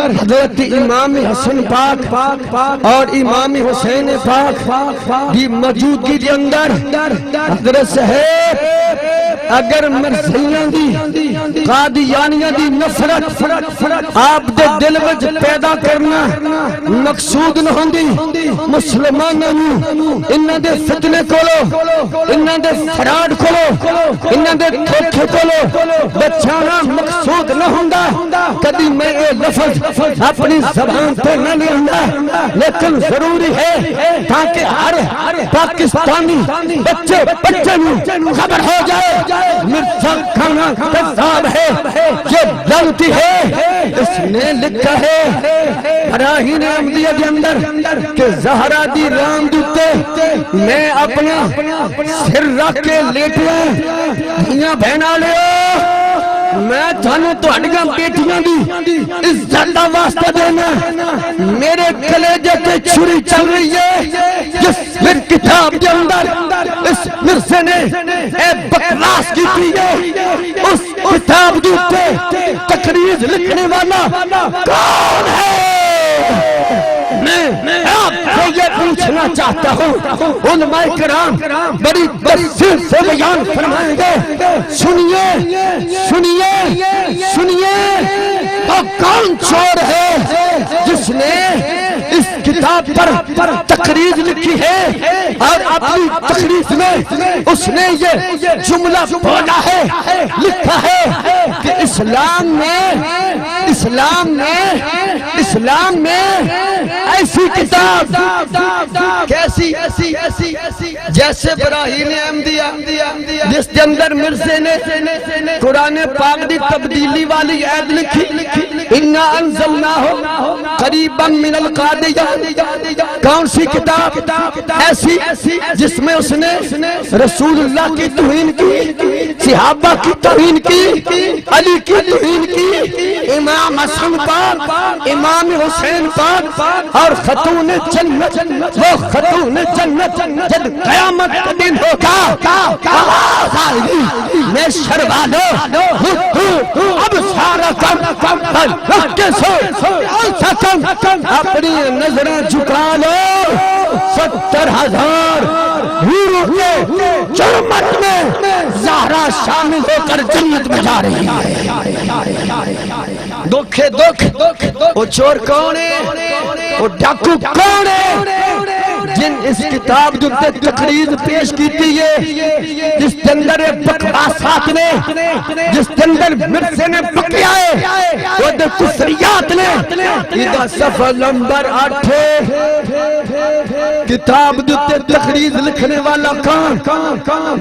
حضرت امام حسن پاک اور امام حسین پاک دی موجودگی دی اندر حضرت صاحب اگر مرزائیاں دی قادیانیاں دی نفرت آپ دے دل وچ پیدا کرنا مقصود نہ ہوندی، مسلماناں نوں انہاں دے فتنے کولو، انہاں دے فراڈ کولو، انہاں دے دھوکے کولو بچانا مقصود نہ ہوندا. کدی میں اے لفظ اپنی زبان تے نہ لیندا، لیکن ضروری ہے تاکہ ہر پاکستانی بچے نوں خبر ہو جائے مرزا کھانا کذاب ہے، یہ غلطی ہے. اس نے لکھا ہے براہین احمدیہ کے اندر کہ زہرا دی رام دیتے میں اپنا سر رکھ کے لیٹیا دھیاں بہنا لیا. میں تھانوں تو ہڈیاں بیٹیاں دی عزت دا واسطہ دینا. میرے کلیجے تے چھری چل رہی ہے جس پھر کتاب کے اندر اس مرزے نے اے بکواس کی تھی ہے. اس کتاب دیتے تقریر لکھنے والا کون ہے؟ میں آپ سے یہ پوچھنا چاہتا ہوں، علماء کرام بڑی تفصیل سے بیان فرمائیں گے. سنیے تو کون چور ہے جس نے اس کتاب پر تقریر لکھی ہے اور اپنی تقریر میں اس نے یہ جملہ بولا ہے، لکھا ہے کہ اسلام میں ایسی کتاب کیسی جیسے براہین احمدیہ جس کے اندر مرزے نے قرآن پاک دی تبدیلی والی عید لکھی اِنَّا أَنزَلْنَاهُ قَرِيبًا مِنَ الْقَادِيَةِ کون سی کتاب ایسی جس میں اس نے رسول اللہ کی توہین کی، صحابہ کی توہین کی، علی کی توہین کی، امام حسن پاک، امام حسین پاک اور خاتون جنت، وہ خاتون جنت جب قیامت کا دن ہوگا آواز آئے گی میں شروا لو اب سارا کم رکھ کے سو اپنی نظریں جھکا لو 70,000 حوروں کے چرمت میں زہرا شامل ہو کر جنت میں جا رہی ہے۔ دکھ وہ چور کون ہے، وہ ڈاکو کون ہے جن اس کتاب جو تقریر پیش کی تھی جس کے اندر بکواسات نے، جس کے اندر مرزے نے بکیائے وہ دے کسریات نے، ادھا صفحہ نمبر 8 کتاب جو تقریر لکھنے والا کون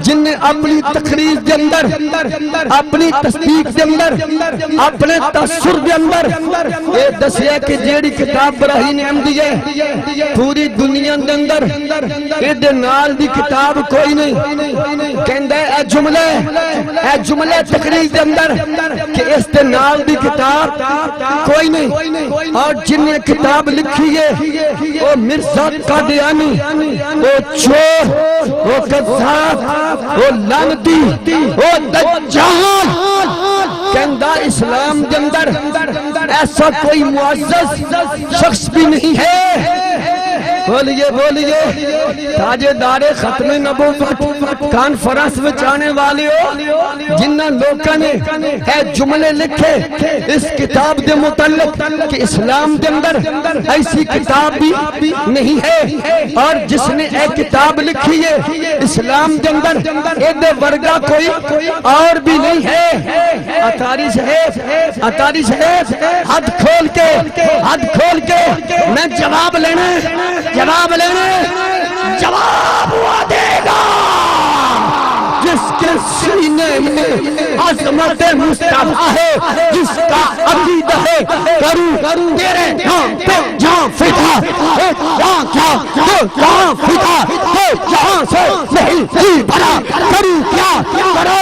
جن نے اپنی تقریر کے اندر، اپنی تصدیق کے اندر، اپنے تاثر کے اندر یہ دسیا کہ جیڑی کتاب براہین احمدیہ پوری دنیا کے اندر یہ نال دی کتاب کوئی نہیں، کہندہ ہے اے جملے تقریر کے اندر کہ اس دے نال دی کتاب کوئی نہیں، اور جن نے کتاب لکھی ہے وہ مرزا قادیانی، وہ چور، وہ قذاب، وہ لعنتی، وہ دجال، کہندہ اسلام کے اندر ایسا کوئی معزز شخص بھی نہیں ہے۔ بولیے تاجدار ختم نبوت کانفرنس میں جانے والے ہو جنہ لوگوں نے اے جملے لکھے اس کتاب دے متعلق کہ اسلام دے اندر ایسی کتاب بھی نہیں ہے، اور جس نے اے کتاب لکھی ہے اسلام دے اندر ایدے ورگا کوئی اور بھی نہیں ہے۔ اتاری صاحب حد کھول کے میں جواب لینے جواب ہوا دے گا جس کے سینے میں عظمت مصطفیٰ ہے، جس کا عقیدہ ہے کروں تیرے نام پہ جان فدا، جان فدا جہاں سے نہیں بھرا، کروں کیا کرو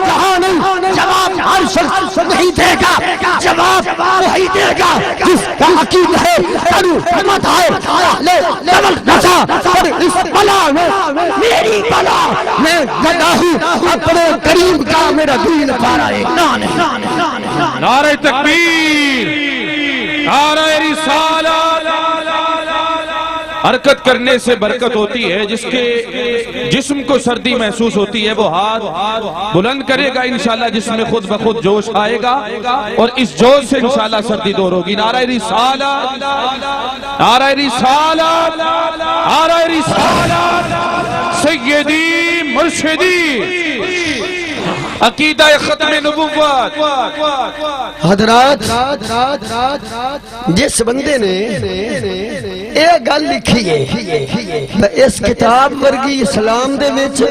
جہاں نہیں، جواب ہر شخص نہیں دے گا، جواب وہی دے گا جس کا عقیدہ ہے کروں مت ہے اہلِ جبل نشا، اور اس بلا میں میری بلا میں گدا ہوں، اپنے کریم کا میرا دین پارا ہے۔ نعرہ تکبیر، نعرہ رسالت۔ حرکت کرنے سے برکت ہوتی ہے، جس کے جسم کو سردی محسوس ہوتی ہے وہ ہاتھ بلند کرے گا انشاءاللہ، جس میں خود بخود جوش آئے گا اور اس جوش سے انشاءاللہ سردی دور ہوگی۔ نعرہ رسالت، نعرہ رسالت، نعرہ رسالت، سیدی مرشدی، عقیدہ ختم نبوت۔ حضرات جس بندے نے ایک گل لکھی ہے اس کتاب ورگی اسلام دے وچ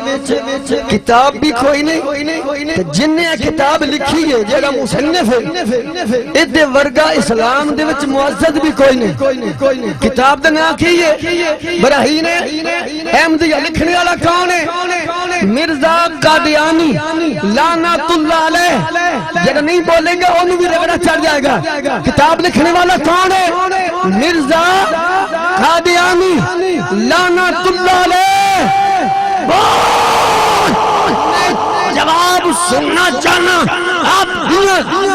کتاب بھی کوئی نہیں، جن نے کتاب لکھی ہے جڑا مصنف ہے ادے ورگا اسلام دے وچ معزز بھی کوئی نہیں۔ کتاب دا نام کی ہے براہین احمدیہ، لکھنے والا کون ہے؟ مرزا قادیانی لعنت اللہ علیہ، جب نہیں بولیں گے انہوں بھی رگڑا چڑھ جائے گا۔ کتاب لکھنے والا کون ہے؟ مرزا قادیانی لعنت اللہ علیہ۔ جواب سننا چاہنا آپ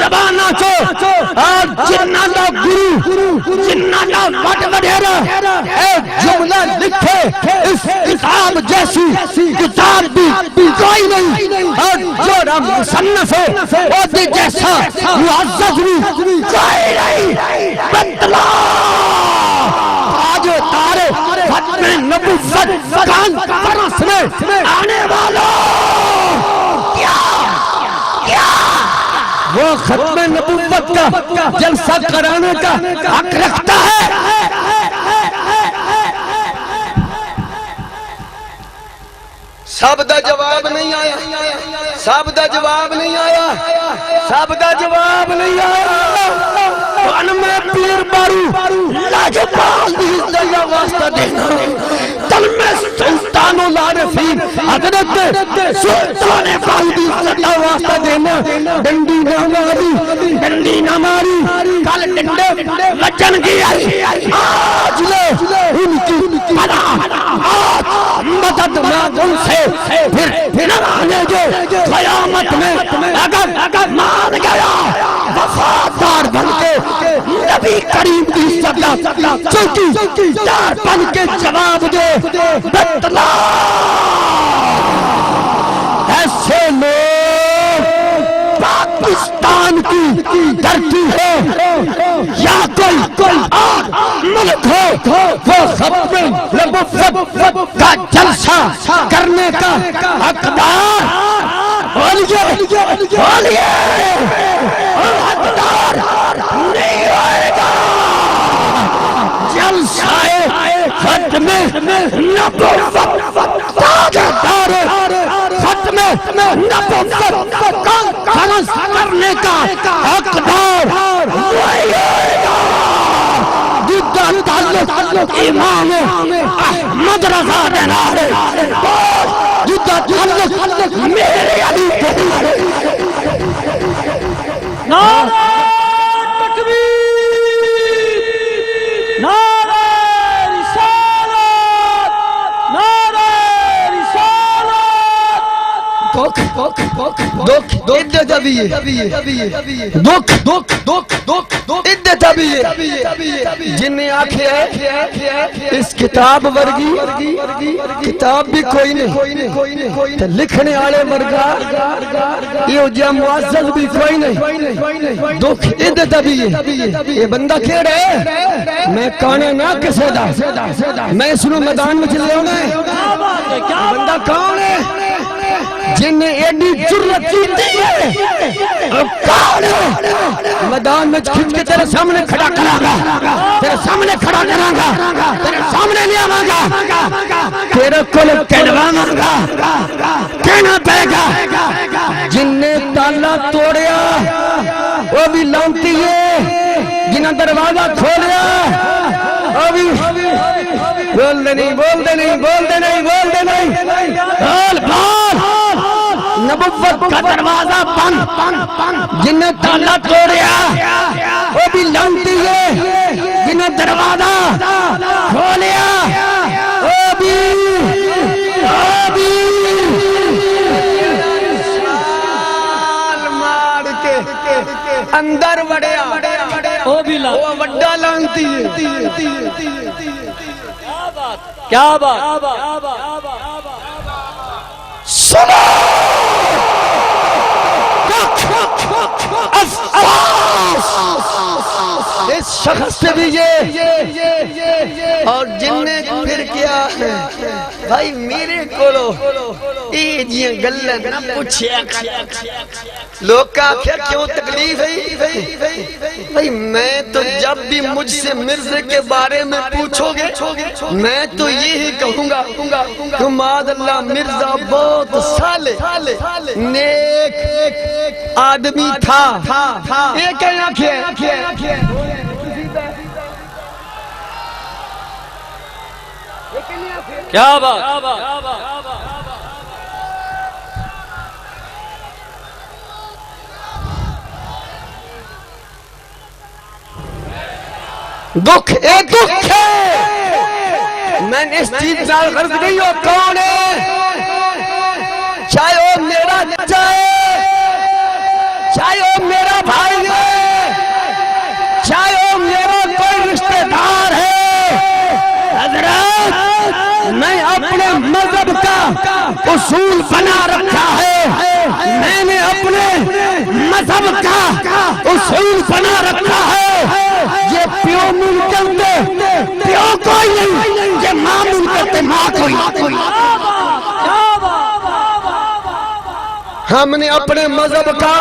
زبان ناچو، اور جنہ دا گرو، جنہ دا وڈ وڈیرا ایک جملہ لکھے اس کتاب جیسی کتاب بھی کوئی نہیں، اور جو رب مصنف ہے وہ دی جیسا معزز بھی کوئی نہیں۔ بتلا آج تارے ختم نبوت کانفرنس میں آنے والوں وہ ختم نبوت کا جلسہ کرانے کا حق رکھتا ہے، سب دا جواب نہیں آیا، سب دا جواب نہیں آیا، سب دا جواب نہیں آیا۔ ان میں پیر بارو لاجپال دی اللہ واسطہ دینا، تل میں سلطان العارفین حضرت سلطان فاضل اللہ واسطہ دینا۔ ڈنڈی نہ ماری، ڈنڈی نہ ماری، کل ڈنڈے بچن کی آئی، آج لے ان کی پناہ، آج مدد مانگ ان سے، پھر آنے جو قیامت میں اگر مان گیا وفادار بن کے نبی کریم کی صدا چوکی دار بن کے جواب دے بتلا۔ ایسے لوگ پاکستان کی دھرتی ہے یا کوئی اور ملک ہو، وہ ختم نبوت کا جلسہ کرنے کا حقدار بولیے حقدار نہیں ہوئے گا۔ جلسہ ختم نبوت تاجدار ختم نبوت کانفرنس کرنے کا حقدار وہی ہوئے گا جدہ تعلق امام احمد رضا دینار، جدہ تعلق میرے علی دینار۔ نعرہ تکبیر، نعرہ رسالت، نعرہ رسالت۔ عدت ابھی ہے، عدت ابھی ہے۔ جنہیں آنکھیں اس کتاب ورگی کتاب بھی کوئی نہیں، تو لکھنے آلے ورگا یہ جا معزز بھی کوئی نہیں۔ دکھ عدت ابھی ہے۔ یہ بندہ کہہ رہے میں کانے نہ کسے دا، میں اس نو میدان میں چلے ہونا ہے۔ بندہ کون ہے جنہیں ایڈی جرت کی ہے؟ کون ہے میدان میں کھنچ کے تیرے سامنے کھڑا کراں گا، تیرے سامنے کھڑا کراں گا، تیرے سامنے لے آواں گا، تیرے کول کہلواں گا، کہنا پائے گا۔ جنہیں تالا توڑیا وہ بھی لانتی ہے، جنہیں دروازہ کھولیا وہ بھی بول دے نہیں، بول دے نہیں، بول دے نہیں، بول دے نہیں۔ بول بول نبوت کا دروازہ بند، جنہیں تالا توڑیا وہ بھی لانتی ہے، جنہیں دروازہ کھولیا وہ بھی مار کے اندر وڑیا وہ بھی وڈا لانتی ہے۔ کیا بات سنو اس شخص سے بھی یہ اور جن نے پھر کیا بھائی میرے کولو یہ جیاں گلیں نہ پوچھیا، لوگ کا کیوں تکلیف ہے؟ بھائی میں تو جب بھی مجھ سے مرزے کے بارے میں پوچھو گے میں تو یہی کہوں گا کہ ماد اللہ مرزا بہت صالح نیک آدمی تھا۔ ایک کیا بات دکھ اے دکھ ہے، میں نے اس چیز نال غرض نہیں ہو کون ہے، چاہے وہ میرا چاہے وہ میرا بھائی ہے، چاہے وہ میرا کوئی رشتہ دار ہے۔ حضرت میں اپنے مذہب کا اصول بنا رکھا ہے، میں نے اپنے مذہب کا اصول بنا رکھا ہے۔ یہ پیو ممکن دے پیو کوئی نہیں، یہ ماں ممکن دے ماں کوئی نہیں۔ ہم نے اپنے مذہب کا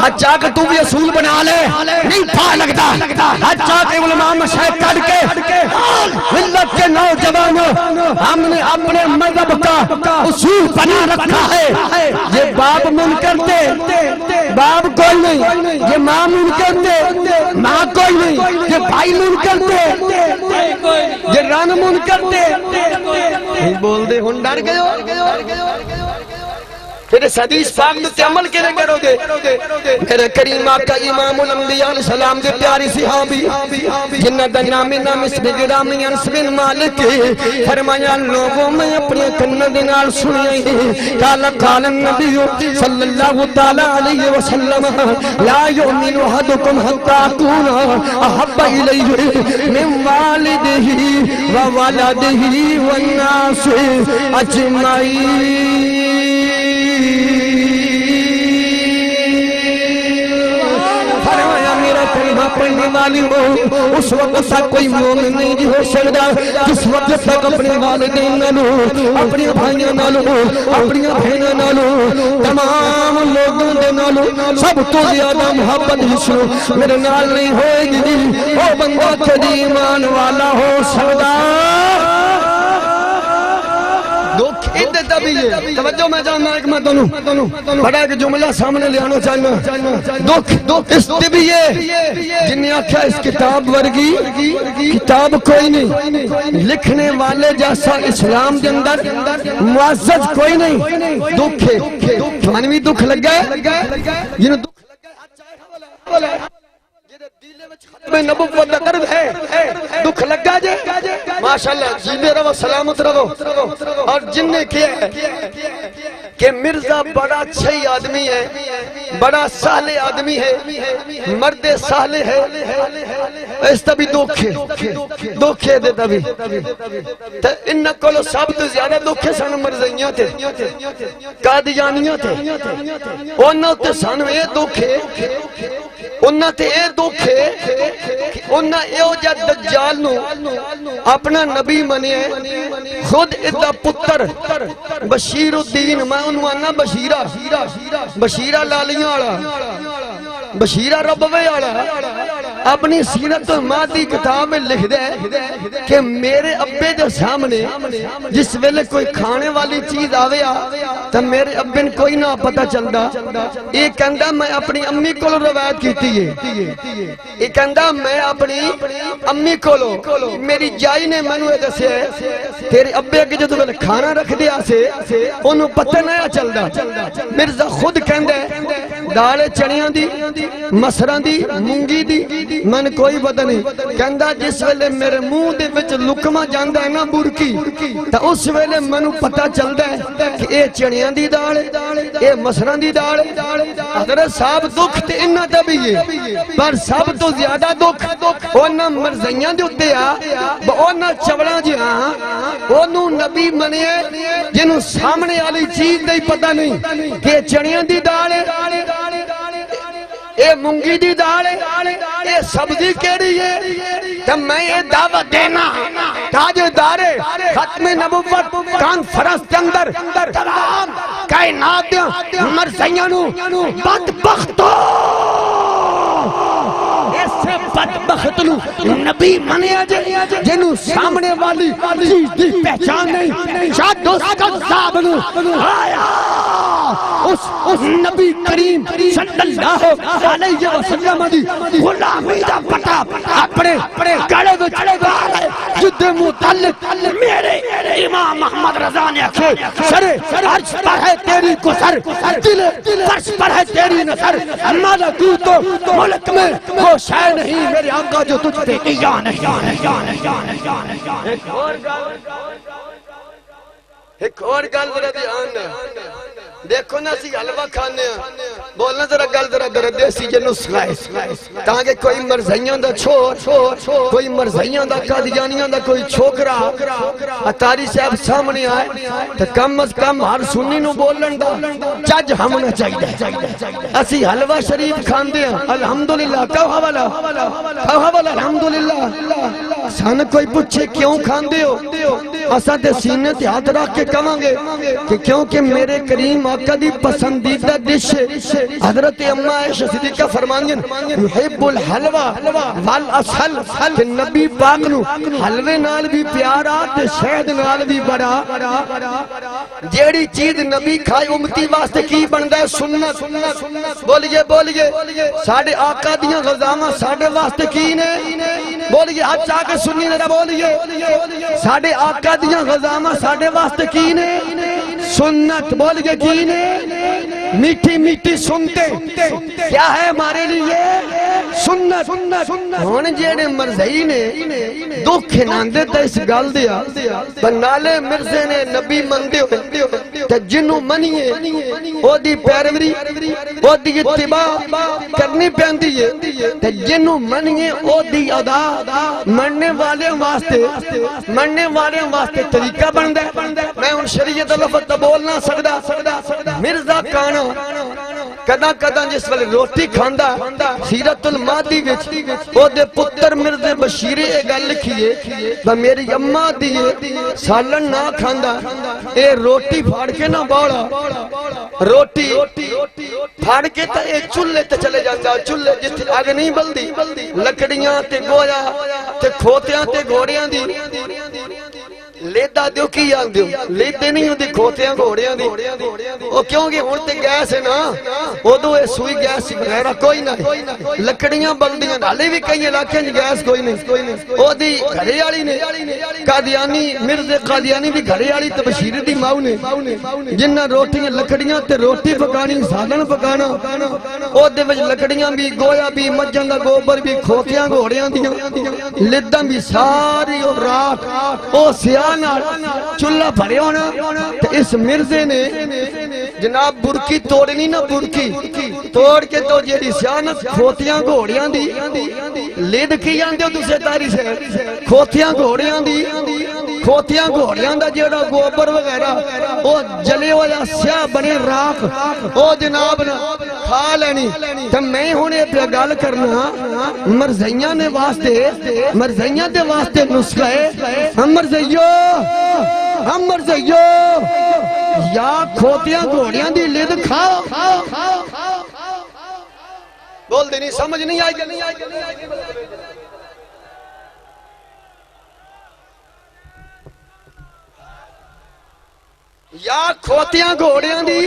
حجا کہ تو بھی اصول بنا لے نہیں پھا لگتا، حجا کہ علماء مشاہد کر کے ملت کے نوجوانوں ہم نے اپنے مذہب کا اصول بنا رکھا ہے، یہ باب منکر تھے باپ کوئی نہیں، یہ ماں منکر تھے ماں کوئی نہیں، یہ بھائی منکر تھے یہ رن منکر تھے بول دے ہن ڈر گئے ہو پھر اس حدیث پاک تے عمل کے لئے کرو گے میرے کریم آقا امام الانبیاء علیہ السلام دے پیاری صحابی جنہ دا نام اسم گرامی انس بن مالک فرمایا لوگوں میں اپنے کن دنال سنیائی قال قال النبی صلی اللہ تعالی علیہ وسلم لا یؤمن احدکم حتی اکون احب الیہ من والدہ وولدہ والناس اجمعین پڑھنے والی ہو اس وقت تک کوئی مومن نہیں جی ہو سکتا جس وقت تک اپنے والدین نالو اپنے بھائیوں نالو اپنی بہنوں نالو تمام لوگوں دے نالو سب تو زیادہ محبت حسن میرے نال نہیں ہوئے گی وہ بندہ کدی ایمان والا ہو سکتا توجہ میں جاننا ایک میں دونوں بڑا ایک جملہ سامنے لے آنا چاہنا دکھ اس بھی یہ جنہیں آکھا اس کتاب ورگی کتاب کوئی نہیں لکھنے والے جیسا اسلام کے اندر معزز کوئی نہیں دکھ ہے مانوی دکھ لگ گئے جنہیں دکھ لگ گئے میں نبوت دا درد ہے دکھ لگا جے ماشاءاللہ جیدے رہو سلامت رہو اور جن نے کیا ہے کہ مرزا بڑا اچھائی آدمی ہے بڑا سالے آدمی ہے مرد سالے ہے اس تبھی دکھے دے تبھی انہا کولو سب تو زیادہ دکھے سن مرزائیاں تھے قادیانیاں تھے انہا تے سانو اے دکھے انہا تے اے دکھے انہا ایو جا دجال نو اپنا نبی منے خود ادھا پتر بشیر الدین میں انہوں آنا بشیرہ لالیاں آڑا بشیرہ ربوے آڑا اپنی سیرت مادی کتاب میں لکھ دے کہ میرے ابے دے سامنے جس ویلے کوئی کھانے والی چیز آویا تو میرے ابے نے کوئی نہ پتہ چلدا یہ کہندا میں اپنی امی کو روایت کیتی ہے یہ کہندا میں اپنی امی کو میری جائی نے منو دسے تیرے ابے کے جدو ویلے کھانا رکھ دیا سے انہوں پتہ نہ چلدا مرزا خود کہندے دالے چڑیاں دی مسران دی مونگی دی من کوئی پتہ نہیں کہندا جس ویلے میرے منہ دے وچ لکما جاندا ہے نا برکی تا اس ویلے منو پتہ چلدا ہے کہ اے چڑیاں دی دال اے مسران دی دال حضرت صاحب دکھ تے انہاں تے بھی ہے پر سب تو زیادہ دکھ انہاں مرزائیاں دے اتے انہاں چوڑاں جی ہاں انہوں نبی منے جنہوں سامنے والی چیز دے پتہ نہیں کہ چڑیاں دی دال اے مونگی دی دال اے سبزی کیڑی ہے تو میں یہ دعوت دینا تاجدار ختم نبوت کانفرنس کے اندر تمام کائنات مرزائیانوں بدبختوں ایسے بدبخت نبی منیا جنہوں سامنے والی چیز دی پہچان نہیں شاید اس کا صاحب آیا اس نبی کریم صلی اللہ علیہ وسلم دی غلامی دا پتا اپنے گڑے دو چڑے دو جد متعلق میرے امام محمد رضا نے اکھے سرے عرش پر ہے تیری کسر دل فرش پر ہے تیری نصر مالکو تو ملک میں وہ شے نہیں میرے آقا جو تجھ پہ کیا نہیں ایک اور گل ذرا دھیان دیکھو نا سی حلوہ کھانے بولنا ذرا گل ذرا دیسی جے نسخہ ہے تاکہ کوئی مرزائیاں دا چھوڑ کوئی مرزائیاں دا قادیانیاں دا کوئی چھوکرا اتاری صاحب سامنے آئے تو کم از کم ہر سنی نو بولن دا چج ہمنا چاہیے اسی حلوہ شریف کھان دیا الحمدللہ کہو حوالہ الحمدللہ سن کوئی پوچھے کیوں کھاندے ہو اساں تے سینے تے ہاتھ رکھ کے کہاں گے کہ کیونکہ میرے کریم آقا دی پسندیدہ ڈش ہے۔ حضرت اما عائشہ صدیقہ فرماندیں یحب الحلوہ والعسل کہ نبی پاک نو حلوے نال بھی پیارا تے شہد نال بھی بڑا۔ جیڑی چیز نبی کھائے امتی واسطے کی بندا ہے سنت۔ بولیے بولیے ساڈے آقا دیاں غذاواں ساڈے واسطے کی نے؟ بولیے ہاتھ چاہ کے سنی ذرا بولیے ساڈے آقا دیاں غذاواں ساڈے واسطے کی نے؟ سنت۔ بولیے کی نے؟ میٹھی میٹھی سنتے کیا ہے ہمارے لیے؟ سنت۔ ہن جیڑے مرزائی نے دکھ ناندے تے اس گل دیا بنالے مرزے نے نبی مندے ہوئے تے جنوں منیے او دی پیروی او دی اتباع کرنی پیندی ہے تے جنوں منیے او دی ادا مننے والے واسطے طریقہ بندا ہے۔ میں ہن شریعت لفظ تے بول نہ سکدا۔ مرزا کانا کداں کداں جس ویلے روٹی کھاندا سیرت الماضی وچ او دے پتر مرزا بشیر اے گل لکھیے کہ میری اماں دی سالن نہ کھاندا اے روٹی پھاڑ کے نہ باڑا روٹی پھاڑ کے تے اے چولہے تے چلے جاندا چولہے جتھے اگ نہیں بلدی لکڑیاں تے گویا تے کھوتیاں تے گھوڑیاں دی لیدہ دیو کی آن دیو لیدے نہیں ہوں دی کھوتیاں گھوڑیاں دی او کیونکہ ہون تے گیس ہے نا او دو اے سوئی گیس بغیرہ کوئی نہیں لکڑیاں بلدیاں حالے بھی کئی علاقے ہیں گیس کوئی نہیں او دی گھڑے آلی نے قادیانی مرز قادیانی بھی گھڑے آلی تبشیر دی ماؤ نے جنہ روٹیاں لکڑیاں تے روٹی پکانی سالن پکانا او دے وچ لکڑیاں بھی گویا بھی مجھن دا گوبر بھی کھوتیاں گھوڑیاں دیاں لیدہ بھی ساری اور راک او سیاہ چلہ بھرے ہونا اس مرزے نے جناب برکی توڑنی نہ برکی توڑ کے تو جیڑی سیانت کھوتیاں گھوڑیاں دی لید کی آن دیو دوسرے تاری سے کھوتیاں گھوڑیاں دا جیڑا گوبر وغیرہ او جلے والا سیاہ بنے راک او جناب کھا لینی تو میں ہونے پہ گال کرنا مرزیاں نے مرزیاں دے واسطے نسخہ ہے ہم مرزیو یا کھوتیاں گھوڑیاں دی لید کھاؤ بول دے نہیں سمجھ نہیں آئی یا کھوتیاں گھوڑیاں دی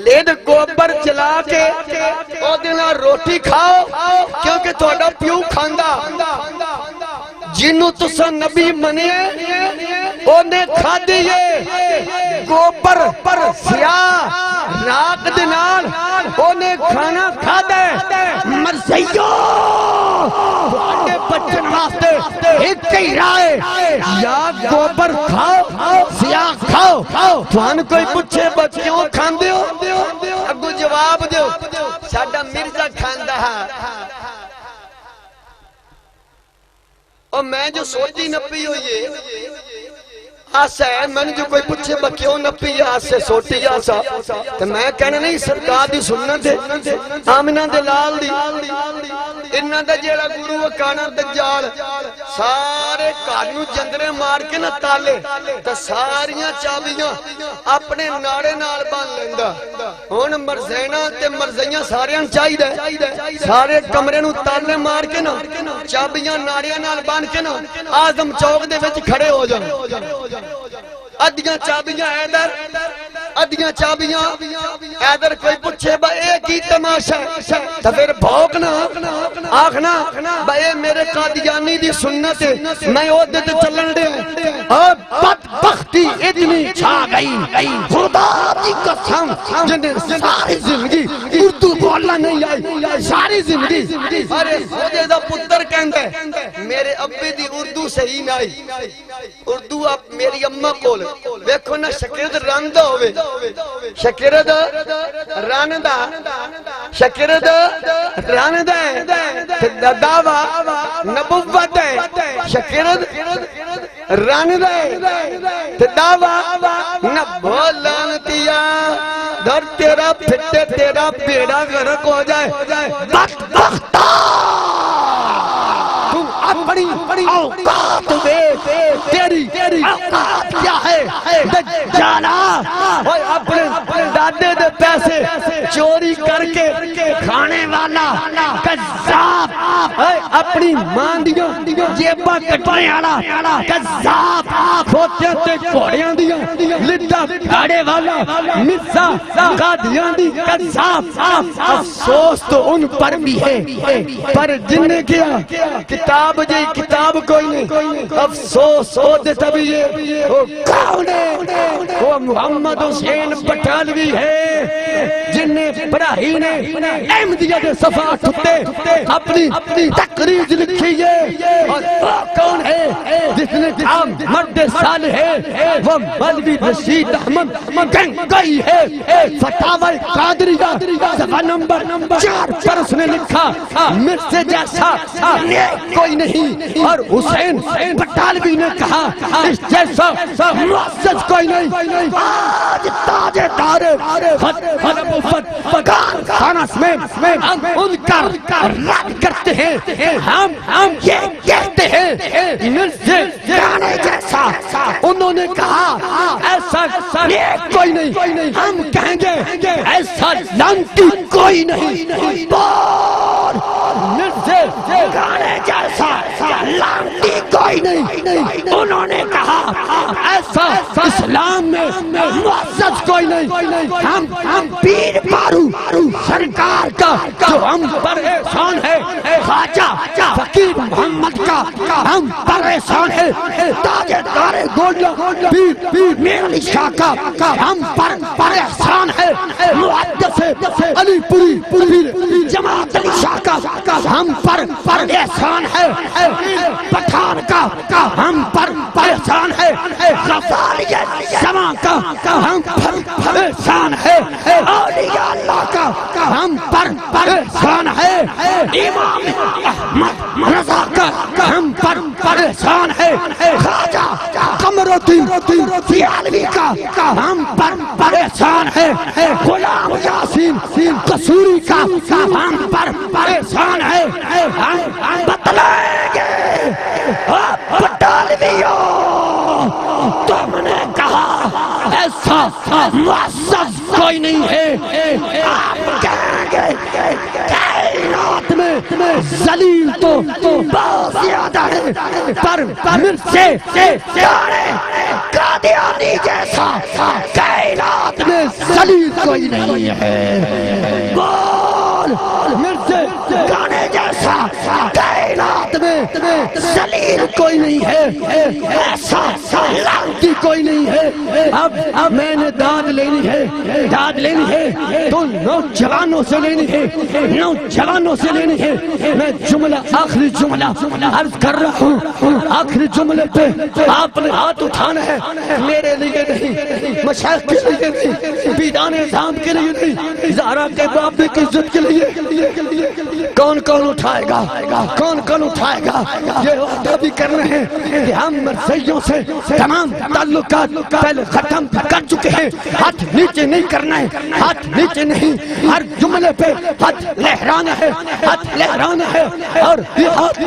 لید گوبر چلا کے او دینا روٹی کھاؤ کیونکہ توڑا پیو کھاندا جنہوں تسا نبی منے انہیں کھا دیئے گوبر پر سیاہ راک دنال انہیں کھانا کھا دے مرزیو آنے بچن واسطے ایک کئی رائے یا گوبر کھاؤ سیاہ کھاؤ توان کوئی پوچھے بچیوں کھان دیو اگو جواب دیو ساڑھا مرزا کھان دہا اور میں جو سوچی نپی ہوئی ہے آسا ہے میں نے جو کوئی پوچھے بکیوں نپی ہے آسے سوٹی آسا تو میں کہنا نہیں سرکار دی سنت ہے آمنہ دلال دی انہ دا جیڑا گروہ وکانا دجال سارے کارنو جندرے مار کے نہ تالے تا ساریاں چابیاں اپنے ناڑے نال بان لیندا ہون مرزینہ تے مرزیاں ساریاں چاہی دے سارے کمرے نو تالے مار کے نہ چابیاں ناڑیاں نال بان کے نہ آزم چوک دے وچ کھڑے ہو جاؤ ادیاں چابیاں ایدر کوئی پوچھے با ایک ہی تماشا ہے تو پھر بھوکنا آخنا با اے میرے قادیانی دی سنت ہے میں او دیتے چلن دے اور بدبختی اتنی چھا گئی خدا دی قسم جنہیں ساری زندگی اردو بولنا نہیں آئی ساری زندگی ارے خودے دا پتر کہندے میرے ابی دی اردو صحیح نہ آئی اردو آپ میری اممہ کول ویکھو نا شکرد راندہ ہوئے شکرد راندہ ہے دعویٰ نبوت ہے شکرد راندہ ہے دعویٰ نبولانتیا در تیرا پھٹے تیرا پیڑا غرق ہو جائے بدبختہ اپنی اوقات میں تیری اوقات کیا ہے دجالا اوے اپنے دادے دے پیسے چوری کر کے کھانے والا کذاب اپنی ماں دیاں جیباں کٹنے والا کذاب کھوتیاں تے گھوڑیاں دیاں لٹا پھاڑے والا مرزا قادیاں دی کذاب افسوس تو ان پر بھی ہے پر جن نے کیا کتاب جی کتاب کوئی نہیں افسوس ہو دے تبھی یہ وہ کون ہے وہ محمد حسین بٹالوی ہے جن نے براہی نے احمدیہ دے صفحہ ٹھتے اپنی تقریر لکھی ہے اور وہ کون ہے جس نے کہا مرد صالح ہے وہ مولوی رشید احمد گنگائی ہے فتاوی قادریہ صفحہ نمبر 4 پر اس نے لکھا مجھ سے جیسا نیک کوئی نہیں اور حسین بٹالوی نے کہا اس جیسا معزز کوئی نہیں آج تاجدار خانس میں ہم ان کا رد کرتے ہیں ہم یہ کہتے ہیں مجھ سے جانے جیسا انہوں نے کہا ایسا نیک کوئی نہیں ہم کہیں گے ایسا لانتی کوئی نہیں بول مجھ سے جانے جیسا لانتی کوئی نہیں انہوں نے کہا ایسا اسلام میں معزز کوئی نہیں ہم پیر بارو سرکار کا جو ہم پر احسان ہے خواجہ فقیر محمد کا ہم پر احسان ہے تاجدار گولڈا پیر میرعلی شاہ کا ہم پر احسان ہے محدث علی پوری جماعت علی شاہ کا ہم پر احسان ہے پٹھان کا ہم پر احسان ہے غزالی زمان کا ہم پر احسان ہے اولیاء اللہ کا ہم پر احسان ہے امام احمد رضا کا ہم پر احسان ہے خواجہ قمر الدین سیالوی کا ہم پر احسان ہے غلام یاسین قصوری کا ہم پر احسان ہے ہم بتلائیں گے بٹالویوں تم نے کہا ایسا معزز کوئی نہیں ہے آپ کہیں گے کائنات میں ذلیل تو بہت زیادہ ہے پر مجھ سے جانے قادیانی جیسا کائنات میں ذلیل کوئی نہیں ہے بول مجھ سے جانے جیسا کائنات میں ذلیل کوئی نہیں ہے ایسا لانتی کوئی نہیں ہے اب میں نے داد لینی ہے تو نوجوانوں سے لینی ہے میں جملہ آخری جملہ عرض کر رہا ہوں آخری جملے پہ آپ نے ہاتھ اٹھانا ہے میرے لیے نہیں مشائخ کے لیے نہیں بیدان اعظام کے لیے نہیں زہرا کے باپ کی عزت کے لیے کون اٹھائے گا یہ وعدہ بھی کر رہے ہیں کہ ہم مرثیوں سے تمام تعلقات پہلے ختم کر چکے ہیں ہاتھ نیچے نہیں کرنا ہے ہاتھ نیچے نہیں ہر جملے پہ ہاتھ لہرانا ہے اور یہ ہاتھ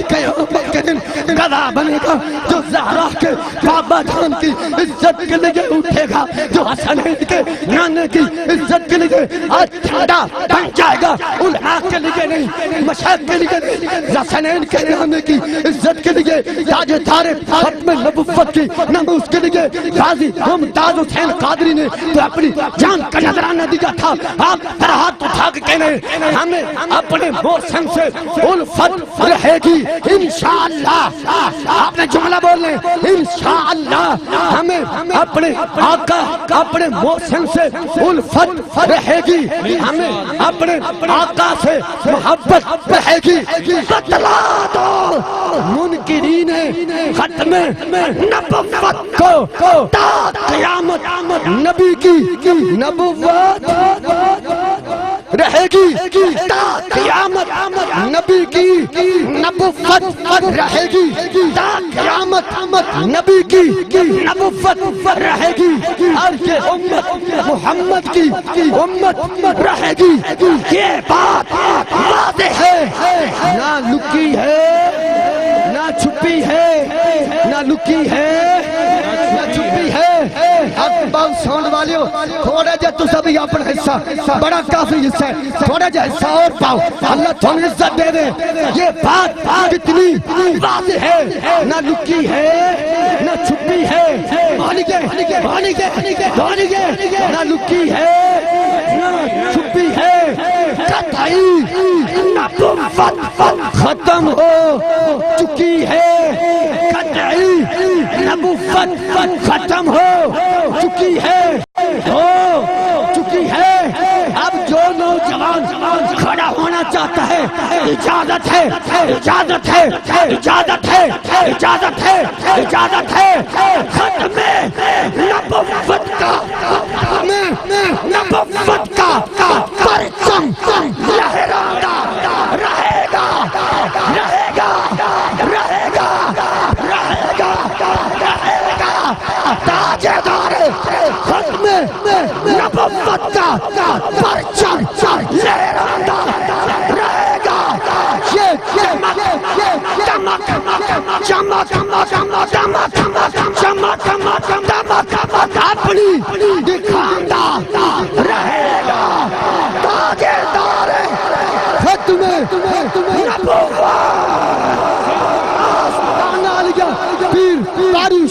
قیامت کے دن گواہ بنے گا جو زہرا کے بابا جان کی عزت کے لیے اٹھے گا جو حسنین کے نانے کی عزت کے لیے آج ٹھنڈا بن جائے گا علماء کے لیے نہیں مشائخ کے لیے نہیں حسنین کے نانے کی عزت کے لیے تاجدار ختم نبوت کی ناموس کے لیے غازی ممتاز حسین قادری نے تو اپنی جان کا نذرانہ دیا تھا آپ پر ہاتھ اٹھا کے کہنے ہمیں اپنے محسن سے الفت رہے گی انشاءاللہ آپ نے جملہ بولنے انشاءاللہ ہمیں اپنے آقا اپنے محسن سے الفت رہے گی ہمیں اپنے آقا سے محبت رہے گی بتلا دو منکرین ختم نبوت کو تا قیامت نبی کی نبوت رہے گی تا قیامت نبی کی نبوت رہے گی تا قیامت نبی کی نبوت رہے گی اور یہ امت محمد کی امت رہے گی یہ بات واضح ہے نہ لکی ہے نہ لکی ہے نہ چھپی ہے حق باغ ساؤنڈ والیو تھوڑا جا تو سبھی اپنا حصہ بڑا کافی حصہ ہے تھوڑا جا حصہ اور پاؤ اللہ تھوڑا عزت دے دے یہ بات کتنی واضح ہے نہ لکی ہے نہ چھپی ہے نہ لکی ہے نہ چھپی ہے قطعی نبوت ختم ہو چکی ہے قطعی نبوت ختم ہو چکی ہے اب جو نوجوان کھڑا ہونا چاہتا ہے اجازت ہے اجازت ہے اجازت ہے اجازت ہے اجازت ہے ختم نبوت کا نبوت کا پرچم لہراتا رہے گا رہے گا رہے گا رہے گا رہے گا تاجدار ختم نبوت کا پرچم لہراتا رہے گا یہ چمک چمک چمک چمک چمک اپنی دکھاتا رہے گا تاجدار ختم نبوت پیر باری